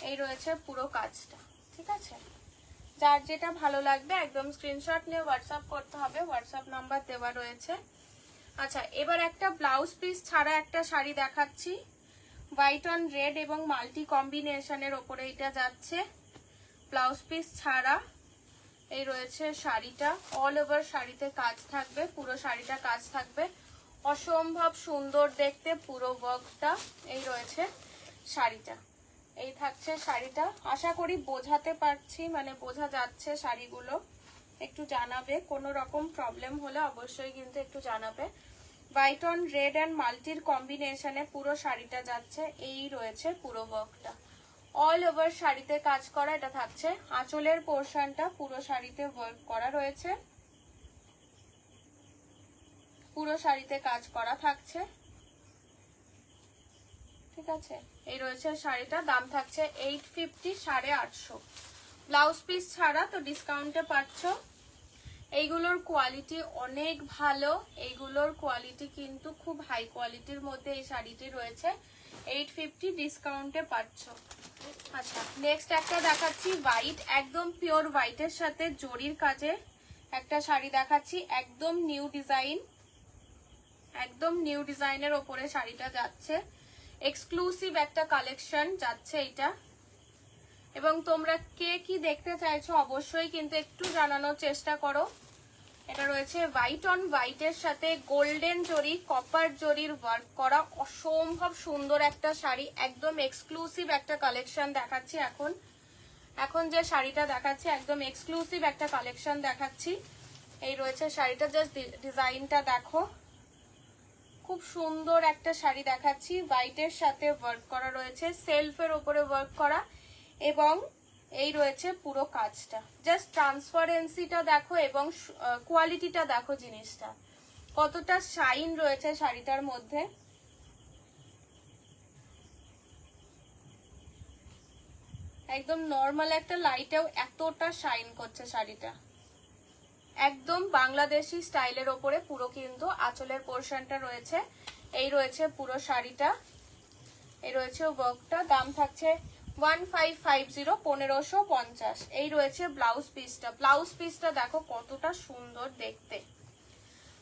এই রয়েছে পুরো কাজটা। ঠিক আছে, যার যেটা ভালো লাগবে একদম স্ক্রিনশট নিয়ে হোয়াটসঅ্যাপ করতে হবে, হোয়াটসঅ্যাপ নাম্বার দেওয়া রয়েছে। আচ্ছা, এবার একটা ব্লাউজ পিস ছাড়া একটা শাড়ি দেখাচ্ছি, হোয়াইট অন রেড এবং মাল্টি কম্বিনেশনের ওপরে এটা যাচ্ছে, ব্লাউজ পিস ছাড়া। এই রয়েছে শাড়িটা, অল ওভার শাড়িতে কাজ থাকবে, পুরো শাড়িটা কাজ থাকবে, অসম্ভব সুন্দর দেখতে পুরো ওয়ার্কটা। এই রয়েছে শাড়িটা, এই থাকছে শাড়িটা। আশা করি বোঝাতে পারছি, মানে বোঝা যাচ্ছে শাড়িগুলো। একটু জানাবে, কোনো রকম প্রবলেম হলে অবশ্যই কিন্তু একটু জানাবে। হোয়াইট অন রেড অ্যান্ড মাল্টির কম্বিনেশনে পুরো শাড়িটা যাচ্ছে। এই রয়েছে পুরো ওয়ার্কটা, অল ওভার শাড়িতে কাজ করা। এটা থাকছে আঁচলের পোর্শনটা, পুরো শাড়িতে ওয়ার্ক করা রয়েছে, পুরো শাড়িতে কাজ করা থাকছে। ঠিক আছে, এই রয়েছে শাড়িটা। দাম থাকছে 850, 850। ব্লাউজ পিস ছাড়া তো ডিসকাউন্টে পাচ্ছ। এইগুলোর কোয়ালিটি অনেক ভালো, এইগুলোর কোয়ালিটি কিন্তু খুব হাই কোয়ালিটির মধ্যে এই শাড়িটি রয়েছে। 850 ডিসকাউন্টে পাচ্ছ। আচ্ছা, নেক্সট একটা দেখাচ্ছি হোয়াইট, একদম পিওর হোয়াইটের সাথে জরির কাজে একটা শাড়ি দেখাচ্ছি। একদম নিউ ডিজাইন, একদম নিউ ডিজাইনের ওপরে শাড়িটা যাচ্ছে। এক্সক্লুসিভ একটা কালেকশন যাচ্ছে এটা। এবং তোমরা কে কি দেখতে চাইছো অবশ্যই কিন্তু একটু জানানোর চেষ্টা করো। এটা রয়েছে হোয়াইট অন হোয়াইটের সাথে গোল্ডেন জরি, কপার জরির ওয়ার্ক করা, অসম্ভব সুন্দর একটা শাড়ি। একদম এক্সক্লুসিভ একটা কালেকশন দেখাচ্ছি এখন যে শাড়িটা দেখাচ্ছি একদম এক্সক্লুসিভ একটা কালেকশন দেখাচ্ছি। এই রয়েছে শাড়িটা, জাস্ট ডিজাইনটা দেখো, খুব সুন্দর একটা শাড়ি দেখাচ্ছি। হোয়াইটের সাথে ওয়ার্ক করা রয়েছে, সেলফের উপরে ওয়ার্ক করা, এবং এই রয়েছে পুরো কাজটা। জাস্ট ট্রান্সপারেন্সিটা দেখো এবং কোয়ালিটিটা দেখো, জিনিসটা কতটা শাইন রয়েছে শাড়িটার মধ্যে। একদম নর্মাল একটা লাইটেও এতটা শাইন করছে শাড়িটা। একদম বাংলাদেশি স্টাইলের ওপরে পুরো কিন্তু আঁচলের পোর্শনটা রয়েছে। এই রয়েছে পুরো শাড়িটা, এই রয়েছে ওয়ার্কটা। দাম থাকছে 1550, 1550। এই রয়েছে ব্লাউজ পিসটা। ব্লাউজ পিসটা দেখো কতটা সুন্দর দেখতে,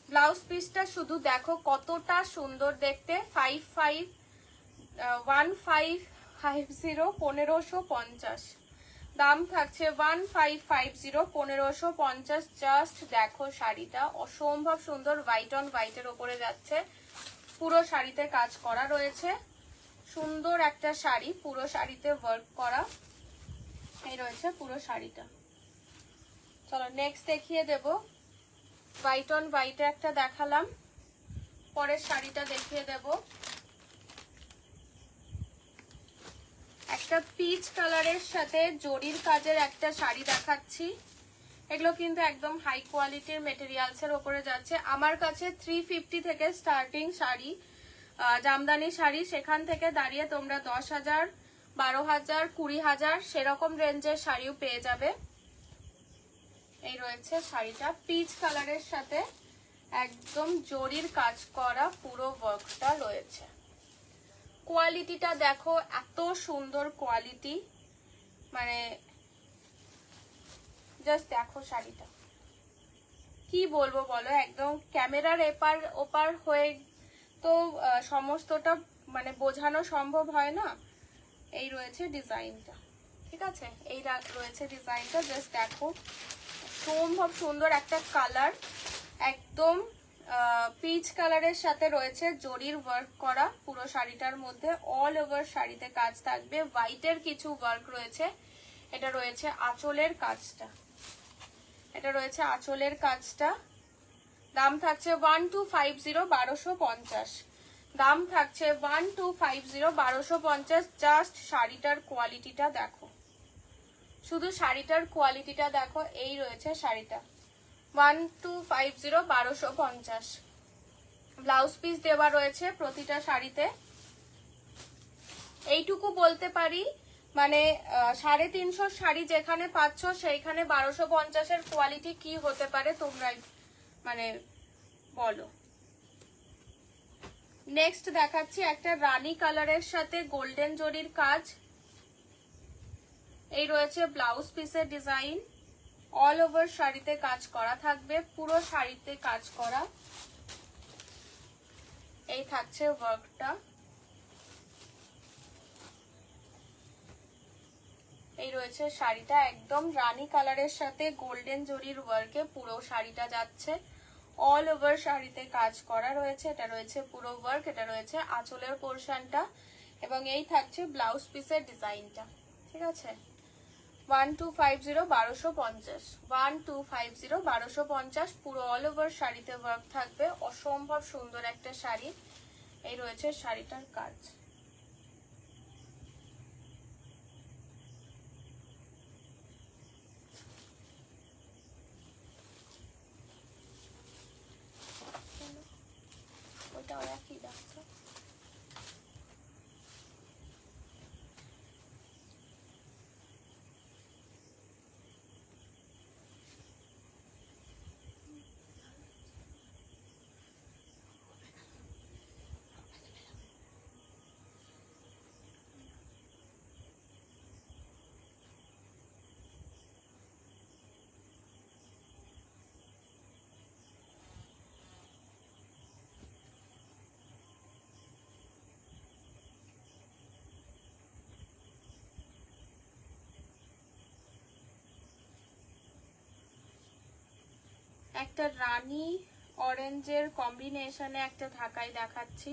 ব্লাউজ পিসটা শুধু দেখো কতটা সুন্দর দেখতে। 1550, 1550। দাম থাকছে 1550, 1550। জাস্ট দেখো শাড়িটা অসম্ভব সুন্দর, হোয়াইট অন হোয়াইটের ওপরে যাচ্ছে। পুরো শাড়িতে কাজ করা রয়েছে, সুন্দর একটা শাড়ি, পুরো শাড়িতে ওয়ার্ক করা। এই রয়েছে পুরো শাড়িটা। চলো নেক্সট দেখিয়ে দেব। হোয়াইট অন হোয়াইটে একটা দেখালাম, পরের শাড়িটা দেখিয়ে দেব। একটা পিচ কালারের সাথে জরির কাজের একটা শাড়ি দেখাচ্ছি। এগুলো কিন্তু একদম হাই কোয়ালিটির মেটেরিয়ালসের ওপরে যাচ্ছে। আমার কাছে 350 থেকে স্টার্টিং শাড়ি, জামদানি শাড়ি, সেখান থেকে দাঁড়িয়ে তোমরা 10,000, 12,000, 20,000 সেরকম রেঞ্জের শাড়িও পেয়ে যাবে। এই রয়েছে শাড়িটা, পিচ কালারের সাথে একদম জরির কাজ করা পুরো ওয়ার্কটা রয়েছে। কোয়ালিটিটা দেখো, এত সুন্দর কোয়ালিটি, মানে জাস্ট দেখো শাড়িটা, কি বলবো বলো। একদম ক্যামেরার এপার ওপার হয়ে তো সমস্তটা মানে বোঝানো সম্ভব হয় না। এই রয়েছে ডিজাইনটা, ঠিক আছে, এই রয়েছে ডিজাইনটা। জাস্ট দেখো, সম্ভব সুন্দর একটা কালার, একদম পিচ কালারের সাথে রয়েছে জরির ওয়ার্ক করা পুরো শাড়িটার মধ্যে। অল ওভার শাড়িতে কাজ থাকবে, হোয়াইটের কিছু ওয়ার্ক রয়েছে। এটা রয়েছে আঁচলের কাজটা, এটা রয়েছে আঁচলের কাজটা। দাম থাকছে 1250, 1250। দাম থাকছে 1250, 1250। জাস্ট শাড়িটার কোয়ালিটিটা দেখো, শুধু শাড়িটার কোয়ালিটিটা দেখো। এই রয়েছে শাড়িটা, 1250, 1250। ব্লাউজ পিস দেওয়া রয়েছে প্রতিটা শাড়িতে। এইটুকু বলতে পারি, মানে 350 শাড়ি যেখানে পাচ্ছ সেইখানে 1250-এর কোয়ালিটি কি হতে পারে তোমরাই মানে বলো। নেক্সট দেখাচ্ছি একটা রানী কালারের সাথে গোল্ডেন জরির কাজ। এই রয়েছে ব্লাউজ পিসের ডিজাইন, অল ওভার শাড়িতে কাজ করা থাকবে, পুরো শাড়িতে কাজ করা। এই থাকছে ওয়ার্কটা। এই রয়েছে শাড়িটা, একদম রানী কালারের সাথে গোল্ডেন জরির ওয়ার্কে পুরো শাড়িটা যাচ্ছে। অল ওভার শাড়িতে কাজ করা রয়েছে, এটা রয়েছে পুরো ওয়ার্ক, এটা রয়েছে আঁচলের পোর্শনটা এবং এই থাকছে ব্লাউজ পিসের ডিজাইনটা। ঠিক আছে, 1250 1250, 1250 1250 পুরো অল ওভার শাড়িতে ওয়ার্ক থাকবে। অসম্ভব সুন্দর একটা শাড়ি। এই রয়েছে শাড়িটার কাজ। ওইটা একই দেখো। একটা রানী অরেঞ্জের কম্বিনেশনে একটা ঢাকাই দেখাচ্ছি।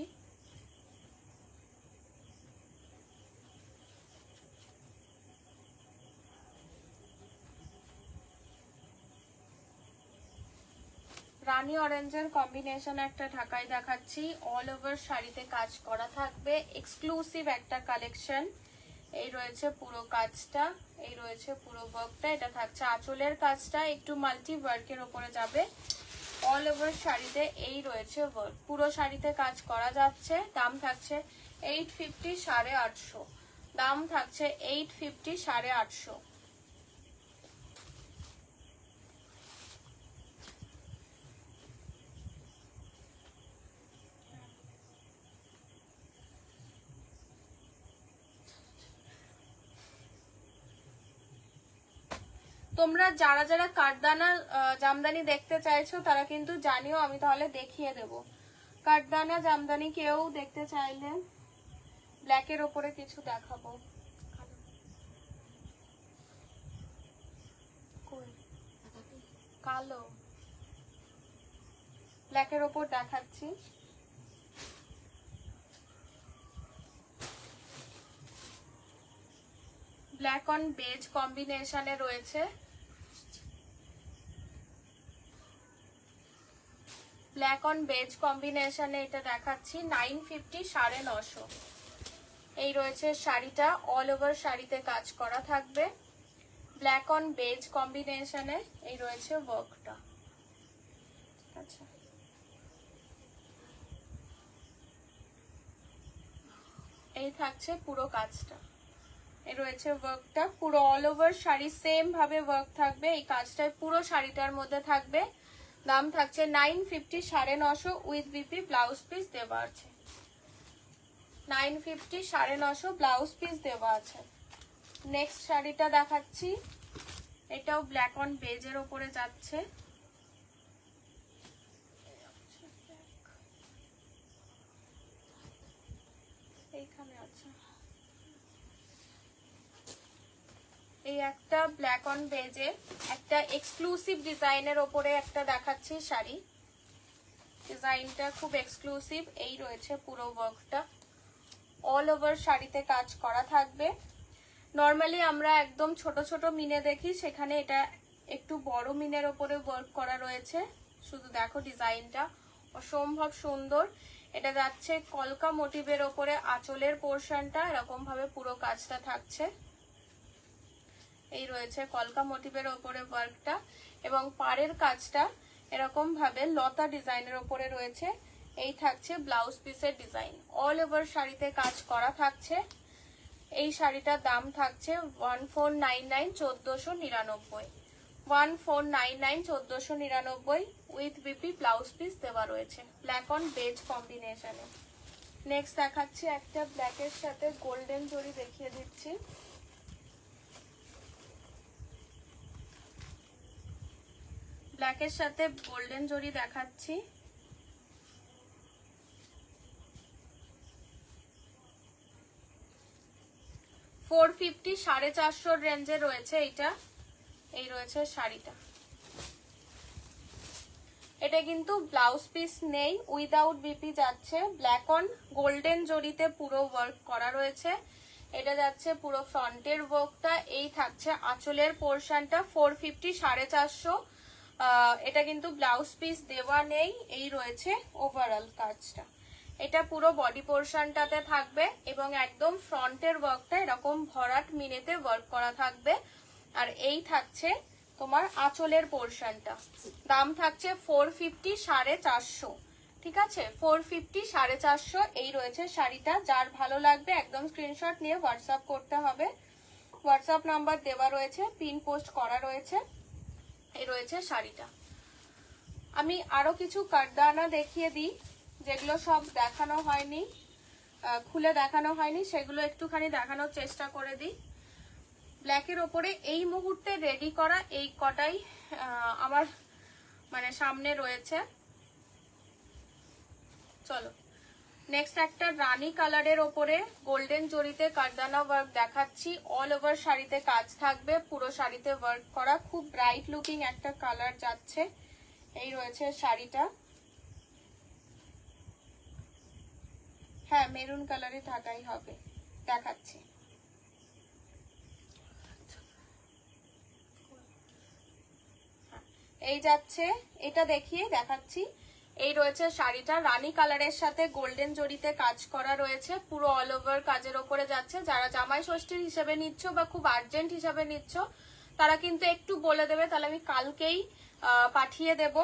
রানী অরেঞ্জের কম্বিনেশন একটা ঢাকাই দেখাচ্ছি। অল ওভার শাড়িতে কাজ করা থাকবে, এক্সক্লুসিভ একটা কালেকশন। এই রয়েছে পুরো কাজটা, এই রয়েছে পুরো ওয়ার্কটা। এটা থাকছে আঁচলের কাজটা, একটু মাল্টি ওয়ার্কের উপরে যাবে। অল ওভার শাড়িতে এই রয়েছে ওয়ার্ক, পুরো শাড়িতে কাজ করা যাচ্ছে। দাম থাকছে 850 850, দাম থাকছে 850 850। তোমরা যারা যারা কাঠদানা জামদানি দেখতে চাইছো তারা কিন্তু জানিও, আমি তাহলে দেখিয়ে দেব। কাঠদানা জামদানি কেউ দেখতে চাইলে ব্ল্যাকের ওপরে কিছু দেখাবো। কালো ব্ল্যাকের ওপর দেখাচ্ছি। ব্ল্যাক অন বেজ কম্বিনেশনে রয়েছে, ব্ল্যাক অন বেজ কম্বিনেশনে এটা দেখাচ্ছি 950 950। এই রয়েছে শাড়িটা, অল ওভার শাড়িতে কাজ করা থাকবে, ব্ল্যাক অন বেজ কম্বিনেশনে। এই রয়েছে ওয়ার্কটা। আচ্ছা, এই থাকছে পুরো কাজটা, এই রয়েছে ওয়ার্কটা। পুরো অল ওভার শাড়ি সেম ভাবে ওয়ার্ক থাকবে, এই কাজটায় পুরো শাড়িটার মধ্যে থাকবে। দাম থাকছে 950 950 উইথ বিপি ব্লাউজ পিস দেওয়া আছে। 950 950 ব্লাউজ পিস দেওয়া আছে। নেক্সট শাড়িটা দেখাচ্ছি, এটাও ব্ল্যাক অন বেজের ওপরে যাচ্ছে। এইখানে আছে, এই একটা ব্ল্যাক অন বেজে একটা এক্সক্লুসিভ ডিজাইনের ওপরে একটা দেখাচ্ছি শাড়ি। ডিজাইনটা খুব এক্সক্লুসিভ। এই রয়েছে পুরো ওয়ার্কটা, অল ওভার শাড়িতে কাজ করা থাকবে। নর্মালি আমরা একদম ছোট ছোট মিনে দেখি, সেখানে এটা একটু বড় মিনের ওপরে ওয়ার্ক করা রয়েছে। শুধু দেখো ডিজাইনটা অসম্ভব সুন্দর। এটা যাচ্ছে কলকা মোটিভের ওপরে, আঁচলের পোর্শনটা এরকম ভাবে পুরো কাজটা থাকছে। এই রয়েছে কলকা মোটিভের ওপরে ওয়ার্কটা এবং পাড়ের কাজটা এরকম ভাবে লতা ডিজাইনের ওপরে রয়েছে। এই থাকছে ব্লাউজ পিসের ডিজাইন, অল ওভার শাড়িতে কাজ করা থাকছে। এই শাড়িটার দাম থাকছে 1499 1499, 1499 1499 উইথ বিপি ব্লাউজ পিস দেওয়া রয়েছে, ব্ল্যাক অন বেজ কম্বিনেশনে। নেক্সট দেখাচ্ছি একটা ব্ল্যাকের সাথে গোল্ডেন জরি দেখিয়ে দিচ্ছি। ব্ল্যাকের সাথে গোল্ডেন জরি দেখাচ্ছি। $450 450 রেঞ্জে রয়েছে এইটা। এই রয়েছে শাড়িটা, এটা কিন্তু ব্লাউজ পিস নেই, উইদাউট বিপি যাচ্ছে। ব্ল্যাক অন গোল্ডেন জরিতে পুরো ওয়ার্ক করা রয়েছে। এটা যাচ্ছে পুরো ফ্রন্টের ওয়ার্কটা। এই থাকছে আঁচলের পোর্শনটা 450, 450। এটা কিন্তু ব্লাউজ পিস দেওয়া নেই। এই রয়েছে ওভারঅল কাজটা। এটা পুরো বডি পোর্শনটাতে থাকবে এবং একদম ফ্রন্টের ওয়ার্কটা এরকম ভরাট মিনেতে ওয়ার্ক করা থাকবে। আর এই থাকছে তোমার আঁচলের পোর্শনটা। দাম থাকছে 450, 450। ঠিক আছে, 450, 450 এই রয়েছে শাড়িটা। যার ভালো লাগবে একদম স্ক্রিনশট নিয়ে হোয়াটসঅ্যাপ করতে হবে। হোয়াটসঅ্যাপ নাম্বার দেওয়া রয়েছে, পিন পোস্ট করা রয়েছে। এই রয়েছে শাড়িটা। আমি আরো কিছু কাটদানা দেখিয়ে দিই, যেগুলো সব দেখানো হয়নি, খুলে দেখানো হয়নি, সেগুলো একটুখানি দেখানোর চেষ্টা করে দিই। ব্ল্যাকের ওপরে এই মুহূর্তে রেডি করা এই কটাই আমার মানে সামনে রয়েছে। চলো নেক্সট একটা রানী কালারের ওপরে গোল্ডেন জরিতে কারদানা ওয়ার্ক দেখাচ্ছি। অল ওভার শাড়িতে কাজ থাকবে, পুরো শাড়িতে ওয়ার্ক করা, খুব ব্রাইট লুকিং একটা কালার যাচ্ছে। এই রয়েছে শাড়িটা। হ্যাঁ, মেরুন কালারে থাকাই হবে, দেখাচ্ছি। এই যাচ্ছে, এটা দেখিয়ে দেখাচ্ছি। এই রয়েছে শাড়িটা, রানী কালারের সাথে গোল্ডেন জরিতে কাজ করা রয়েছে, পুরো অল ওভার কাজের ওপরে যাচ্ছে। যারা জামাই ষষ্ঠীর হিসেবে নিচ্ছ বা খুব আর্জেন্ট হিসেবে নিচ্ছ তারা কিন্তু একটু বলে দেবে, তাহলে আমি কালকেই পাঠিয়ে দেব,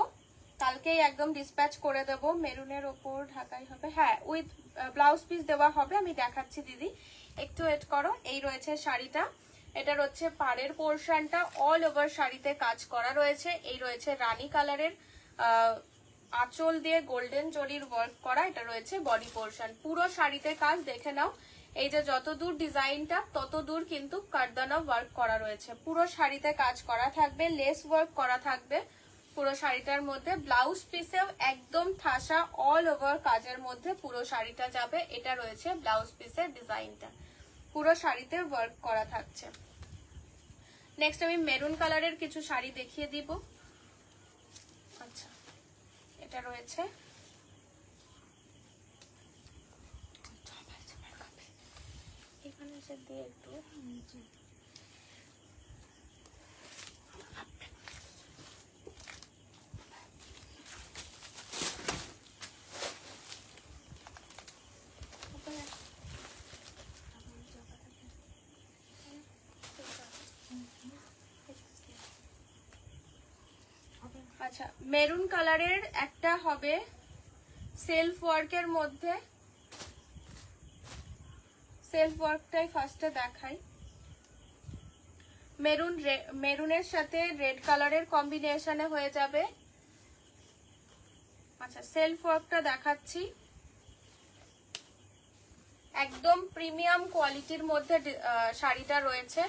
কালকেই একদম ডিসপ্যাচ করে দেব। মেরুনের ওপর ঢাকাই হবে, হ্যাঁ উইথ ব্লাউজ পিস দেওয়া হবে। আমি দেখাচ্ছি দিদি, একটু ওয়েট করো। এই রয়েছে শাড়িটা, এটা হচ্ছে পাড়ের পোর্শনটা, অল ওভার শাড়িতে কাজ করা রয়েছে। এই রয়েছে রানী কালারের আঁচল দিয়ে গোল্ডেন জরির ওয়ার্ক করা, এটা রয়েছে বডি পোর্শন। পুরো শাড়িতে কাজ দেখে নাও, এই যে যত দূর ডিজাইনটা তত দূর কিন্তু কারদানা ওয়ার্ক করা রয়েছে। পুরো শাড়িতে কাজ করা থাকবে, লেস ওয়ার্ক করা থাকবে পুরো শাড়িটার মধ্যে। ব্লাউজ পিসেও একদম ঠাসা অল ওভার কাজের মধ্যে পুরো শাড়িটা যাবে। এটা রয়েছে ব্লাউজ পিসের ডিজাইনটা, পুরো শাড়িতে ওয়ার্ক করা থাকছে। নেক্সট আমি মেরুন কালারের কিছু শাড়ি দেখিয়ে দিব। আচ্ছা, এটা রয়েছে, এখানে এসে দিয়ে একটু আচ্ছা, মেরুন কালারের একটা হবে সেলফ ওয়ার্কের মধ্যে। সেলফ ওয়ার্কটাই ফার্স্টে দেখাই। মেরুনের সাথে রেড কালারের কম্বিনেশনে হয়ে যাবে। আচ্ছা, সেলফ ওয়ার্কটা দেখাচ্ছি। একদম প্রিমিয়াম কোয়ালিটির মধ্যে শাড়িটা রয়েছে,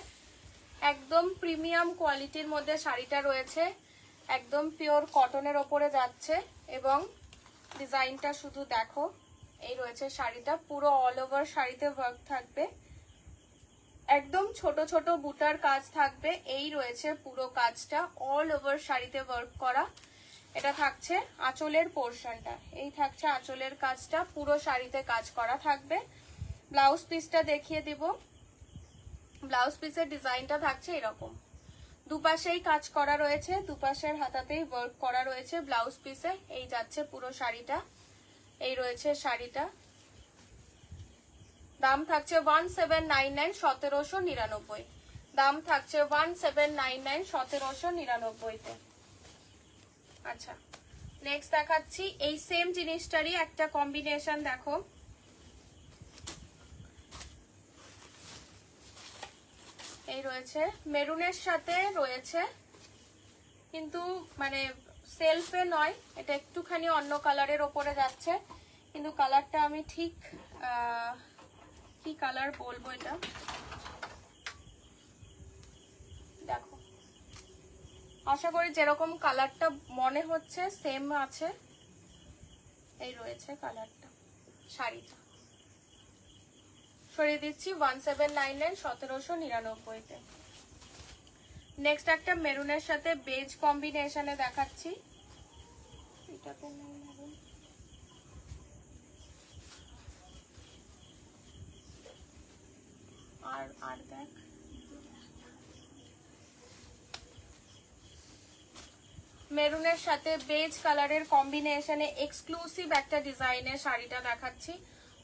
একদম প্রিমিয়াম কোয়ালিটির মধ্যে শাড়িটা রয়েছে, একদম পিওর কটনের ওপরে যাচ্ছে। এবং ডিজাইনটা শুধু দেখো, এই রয়েছে শাড়িটা, পুরো অল ওভার শাড়িতে ওয়ার্ক থাকবে, একদম ছোট ছোট বুটার কাজ থাকবে। এই রয়েছে পুরো কাজটা, অল ওভার শাড়িতে ওয়ার্ক করা। এটা থাকছে আঁচলের পোর্শনটা, এই থাকছে আঁচলের কাজটা, পুরো শাড়িতে কাজ করা থাকবে। ব্লাউজ পিসটা দেখিয়ে দিব। ব্লাউজ পিসের ডিজাইনটা থাকছে এরকম, দুপাশেই কাজ করা রয়েছে, দুপাশের হাতাতেই ওয়ার্ক করা রয়েছে ব্লাউজ পিসে। এই যাচ্ছে পুরো শাড়িটা, এই রয়েছে শাড়িটা। দাম থাকছে 1799, 1799। দাম থাকছে 1799, 1799-তে। আচ্ছা, নেক্সট দেখাচ্ছি এই সেম জিনিসটারই একটা কম্বিনেশন। দেখো, এই রয়েছে মেরুনের সাথে রয়েছে, কিন্তু মানে সেলফে নয়, এটা একটুখানি অন্য কালারের ওপরে যাচ্ছে, কিন্তু কালারটা আমি ঠিক কি কালার বলবো, এটা দেখো, আশা করি যেরকম কালারটা মনে হচ্ছে সেম আছে। এই রয়েছে কালারটা, শাড়িটা সরিয়ে দিচ্ছি 1799, 1799-তে। নেক্সট একটা মেরুনের সাথে বেজ কম্বিনেশনে দেখাচ্ছি। এটাতে নেই মেরুন। আর দেখ মেরুনের সাথে বেজ কালারের কম্বিনেশনে এক্সক্লুসিভ একটা ডিজাইনের শাড়িটা দেখাচ্ছি।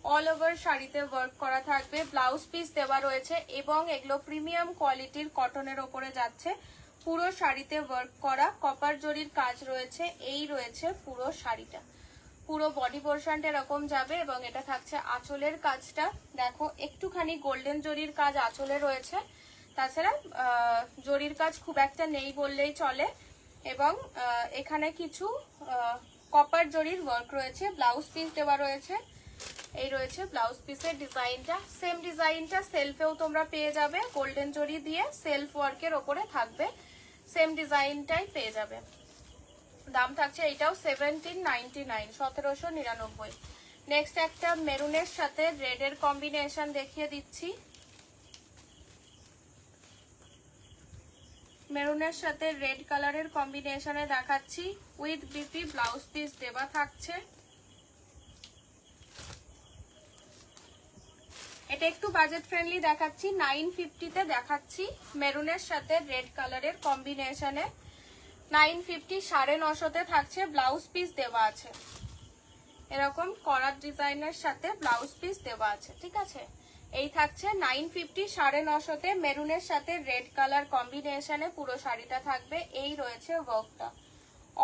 অল ওভার শাড়িতে ওয়ার্ক করা থাকবে, ব্লাউজ পিস দেওয়া রয়েছে এবং এগুলো প্রিমিয়াম কোয়ালিটির কটনের ওপরে যাচ্ছে। পুরো শাড়িতে ওয়ার্ক করা কপার জরির কাজ রয়েছে। এই রয়েছে পুরো শাড়িটা, পুরো বডি পোর্শনটা এরকম যাবে এবং এটা থাকছে আঁচলের কাজটা। দেখো একটুখানি গোল্ডেন জরির কাজ আঁচলে রয়েছে, তাছাড়া জরির কাজ খুব একটা নেই বললেই চলে। এবং এখানে কিছু কপার জরির ওয়ার্ক রয়েছে, ব্লাউজ পিস দেওয়া রয়েছে। এই রয়েছে ব্লাউজ পিসের ডিজাইনটা, সেম ডিজাইনটা সেলফেও তোমরা পেয়ে যাবে, গোল্ডেন জরি দিয়ে সেলফ ওয়ার্কের ওপরে থাকবে, সেম ডিজাইনটাই পেয়ে যাবে। দাম থাকছে এটাও 1799, 1799। নেক্সট একটা মেরুনের সাথে রেডের কম্বিনেশন দেখিয়ে দিচ্ছি। মেরুনের সাথে রেড কালারের কম্বিনেশনে দেখাচ্ছি, উইথ বিপি ব্লাউজ পিস দেওয়া থাকছে। এটা একটু বাজেট ফ্রেন্ডলি দেখাচ্ছি, 950 তে দেখাচ্ছি। মেরুনের সাথে রেড কালারের কম্বিনেশনে 950, 950 থাকছে। ব্লাউজ পিস দেওয়া আছে, এরকম করার ডিজাইনের সাথে ব্লাউজ পিস দেওয়া আছে, ঠিক আছে। এই থাকছে 950, 950 মেরুনের সাথে রেড কালার কম্বিনেশনে পুরো শাড়িটা থাকবে। এই রয়েছে ওয়ার্কটা,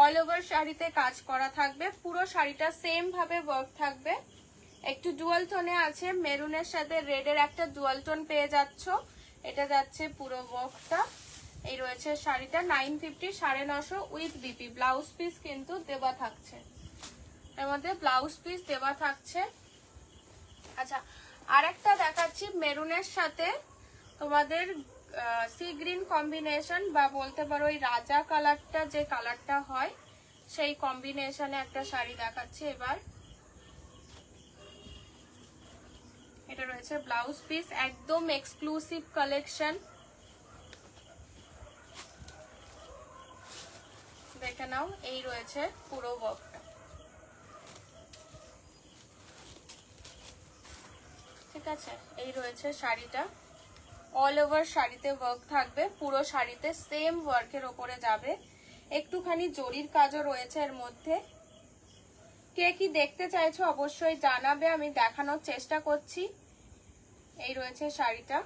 অল ওভার শাড়িতে কাজ করা থাকবে, পুরো শাড়িটা সেম ভাবে ওয়ার্ক থাকবে। একটু ডুয়াল টোনে আছে, মেরুনের সাথে রেডের একটা ডুয়াল টোন পেয়ে যাচ্ছ। এটা যাচ্ছে পুরো ওয়ার্কটা। এই রয়েছে শাড়িটা 950, 950 উইথ বিপি ব্লাউজ পিস কিন্তু দেওয়া থাকছে, এর মধ্যে ব্লাউজ পিস দেওয়া থাকছে। আচ্ছা, আর একটা দেখাচ্ছি মেরুনের সাথে তোমাদের সি গ্রিন কম্বিনেশন, বা বলতে পারো ওই রাজা কালারটা যে কালারটা হয় সেই কম্বিনেশনে একটা শাড়ি দেখাচ্ছি এবার। এটা রয়েছে ব্লাউজ পিস, একদম এক্সক্লুসিভ কালেকশন, দেখে নাও। এই রয়েছে পুরো ওয়ার্কটা, ঠিক আছে। এই রয়েছে শাড়িটা, অল ওভার শাড়িতে ওয়ার্ক থাকবে, পুরো শাড়িতে সেম ওয়ার্কের ওপরে যাবে। একটুখানি জরির কাজও রয়েছে এর মধ্যে। কে কি দেখতে চাইছো অবশ্যই জানাবে, আমি দেখানোর চেষ্টা করছি। এই রয়েছে শাড়িটা,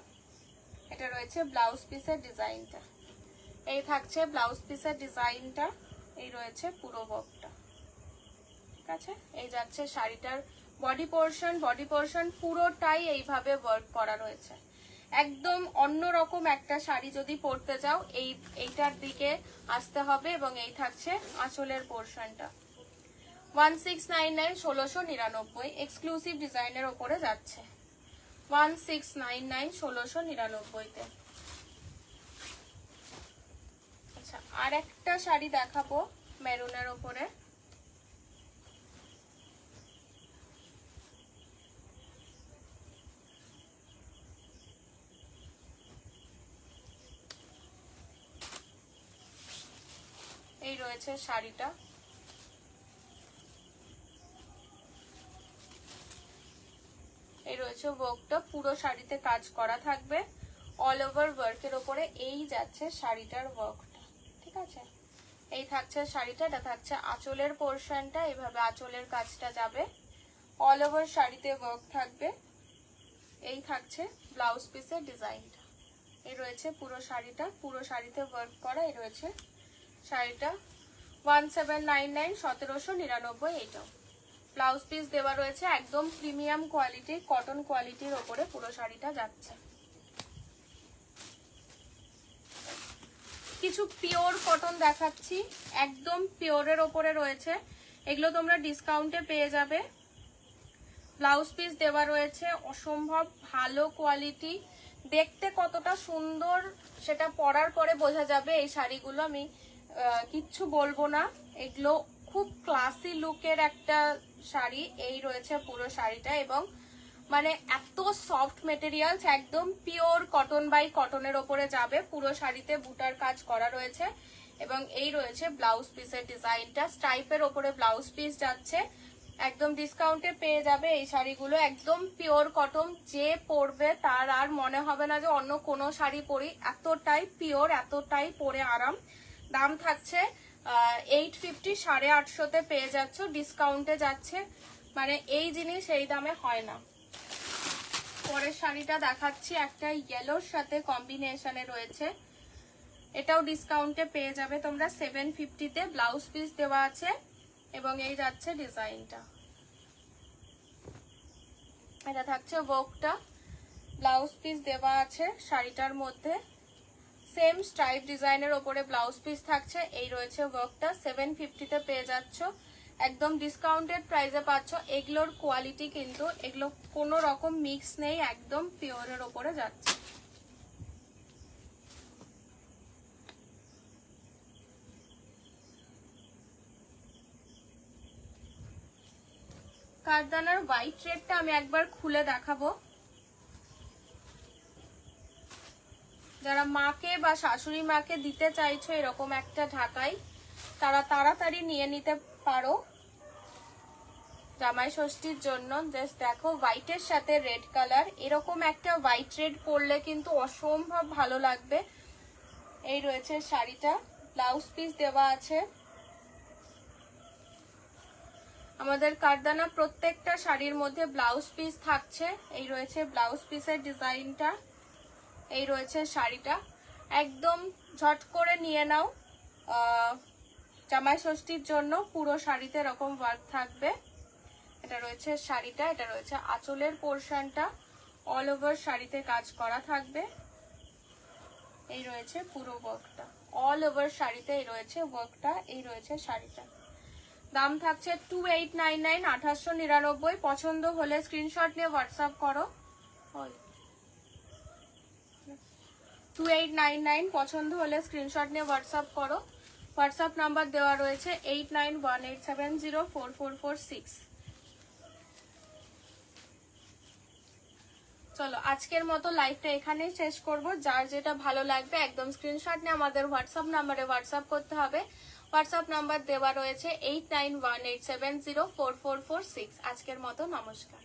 এটা রয়েছে ব্লাউজ পিসের ডিজাইনটা। এই থাকছে ব্লাউজ পিসের ডিজাইনটা, এই রয়েছে পুরো ওয়ার্কটা, ঠিক আছে। এই যাচ্ছে শাড়িটার বডি পোর্শন পুরোটাই এইভাবে ওয়ার্ক করা রয়েছে। একদম অন্যরকম একটা শাড়ি যদি পরতে যাও এইটার দিকে আসতে হবে। এবং এই থাকছে আঁচলের পোর্শনটা। 1699, 1699 এক্সক্লুসিভ ডিজাইনের ওপরে যাচ্ছে। 1699, 1699 তে। আচ্ছা, আর একটা শাড়ি দেখাবো মেরুনের ওপরে। এই রয়েছে শাড়িটা, এই রয়েছে ওয়ার্কটা, পুরো শাড়িতে কাজ করা থাকবে, অল ওভার ওয়ার্কের ওপরে। এই যাচ্ছে শাড়িটার ওয়ার্কটা, ঠিক আছে। এই থাকছে শাড়িটা, এটা থাকছে আঁচলের পোর্শনটা, এইভাবে আঁচলের কাজটা যাবে, অল ওভার শাড়িতে ওয়ার্ক থাকবে। এই থাকছে ব্লাউজ পিসের ডিজাইনটা। এই রয়েছে পুরো শাড়িটা, পুরো শাড়িতে ওয়ার্ক করা। এই রয়েছে শাড়িটা 1799, 1799 এইটাও। ব্লাউজ পিস দেওয়া রয়েছে, একদম প্রিমিয়াম কোয়ালিটির কটন কোয়ালিটির ওপরে পুরো শাড়িটা যাচ্ছে। কিছু পিওর কটন দেখাচ্ছি, একদম পিওরের ওপরে রয়েছে, এগুলো তোমরা ডিসকাউন্টে পেয়ে যাবে। ব্লাউজ পিস দেওয়া রয়েছে, অসম্ভব ভালো কোয়ালিটি, দেখতে কতটা সুন্দর সেটা পরার পরে বোঝা যাবে। এই শাড়িগুলো আমি কিচ্ছু বলবো না, এগুলো খুব ক্লাসি লুকের একটা শাড়ি। এই রয়েছে পুরো শাড়িটা, এবং মানে এত সফট মেটেরিয়ালস, একদম পিওর কটন বাই কটনের ওপরে যাবে। পুরো শাড়িতে বুটার কাজ করা রয়েছে। এবং এই রয়েছে ব্লাউজ পিসের ডিজাইনটা, স্ট্রাইপের ওপরে ব্লাউজ পিস যাচ্ছে, একদম ডিসকাউন্টে পেয়ে যাবে এই শাড়িগুলো। একদম পিওর কটন, যে পরবে তার আর মনে হবে না যে অন্য কোনো শাড়ি পরি, এতটাই পিওর, এতটাই পরে আরাম। দাম থাকছে 850, 850 পেয়ে যাচ্ছ, ডিসকাউন্টে যাচ্ছে, মানে এই জিনিস এই দামে হয় না। পরের শাড়িটা দেখাচ্ছি, একটা ইয়েলোর সাথে কম্বিনেশনে রয়েছে, এটাও ডিসকাউন্টে পেয়ে যাবে তোমরা 750-তে, ব্লাউজ পিস দেওয়া আছে এবং এই যাচ্ছে ডিজাইনটা। এটা থাকছে ওয়ার্কটা, ব্লাউজ পিস দেওয়া আছে শাড়িটার মধ্যে, সেম স্ট্রাইপ ডিজাইনের ওপরে ব্লাউজ পিস থাকছে, এই রয়েছে ওয়ার্কটা, 750-তে পেয়ে যাচ্ছ, একদম ডিসকাউন্টেড প্রাইসে পাচ্ছ। এগুলোর কোয়ালিটি কিন্তু, এগুলো কোনো রকম মিক্স নেই, একদম পিওরের ওপরে যাচ্ছে। কারদানার হোয়াইট রেডটা আমি একবার খুলে দেখাবো, যারা মাকে বা শাশুড়ি মাকে দিতে চাইছো এরকম একটা ঢাকাই, তারা তাড়াতাড়ি নিয়ে নিতে পারো জামাই ষষ্ঠীর জন্য। জাস্ট দেখো, হোয়াইটের সাথে রেড কালার, এরকম একটা হোয়াইট রেড পরলে কিন্তু অসম্ভব ভালো লাগবে। এই রয়েছে শাড়িটা, ব্লাউজ পিস দেওয়া আছে। আমাদের কারদানা প্রত্যেকটা শাড়ির মধ্যে ব্লাউজ পিস থাকছে, এই রয়েছে ব্লাউজ পিসের ডিজাইনটা, এই রয়েছে শাড়িটা, একদম ঝট করে নিয়ে নাও জামাই ষষ্ঠীর জন্য। পুরো শাড়িতে এরকম ওয়ার্ক থাকবে। এটা রয়েছে শাড়িটা, এটা রয়েছে আঁচলের পোর্শনটা, অল ওভার শাড়িতে কাজ করা থাকবে, এই রয়েছে পুরো ওয়ার্কটা, অল ওভার শাড়িতে এই রয়েছে ওয়ার্কটা, এই রয়েছে শাড়িটা। দাম থাকছে 2899, 2899। পছন্দ হলে স্ক্রিনশট নিয়ে হোয়াটসঅ্যাপ করো। 2899 পছন্দ হলে স্ক্রিনশট নিয়ে হোয়াটসঅ্যাপ করো। হোয়াটসঅ্যাপ নাম্বার দেওয়া রয়েছে 8918704446। চলো আজকের মতো লাইভটা এখানেই শেষ করব। যার যেটা ভালো লাগবে একদম স্ক্রিনশট নিয়ে আমাদের হোয়াটসঅ্যাপ নাম্বারে হোয়াটসঅ্যাপ করতে হবে। হোয়াটসঅ্যাপ নাম্বার দেওয়া রয়েছে 8918704446। আজকের মতো নমস্কার।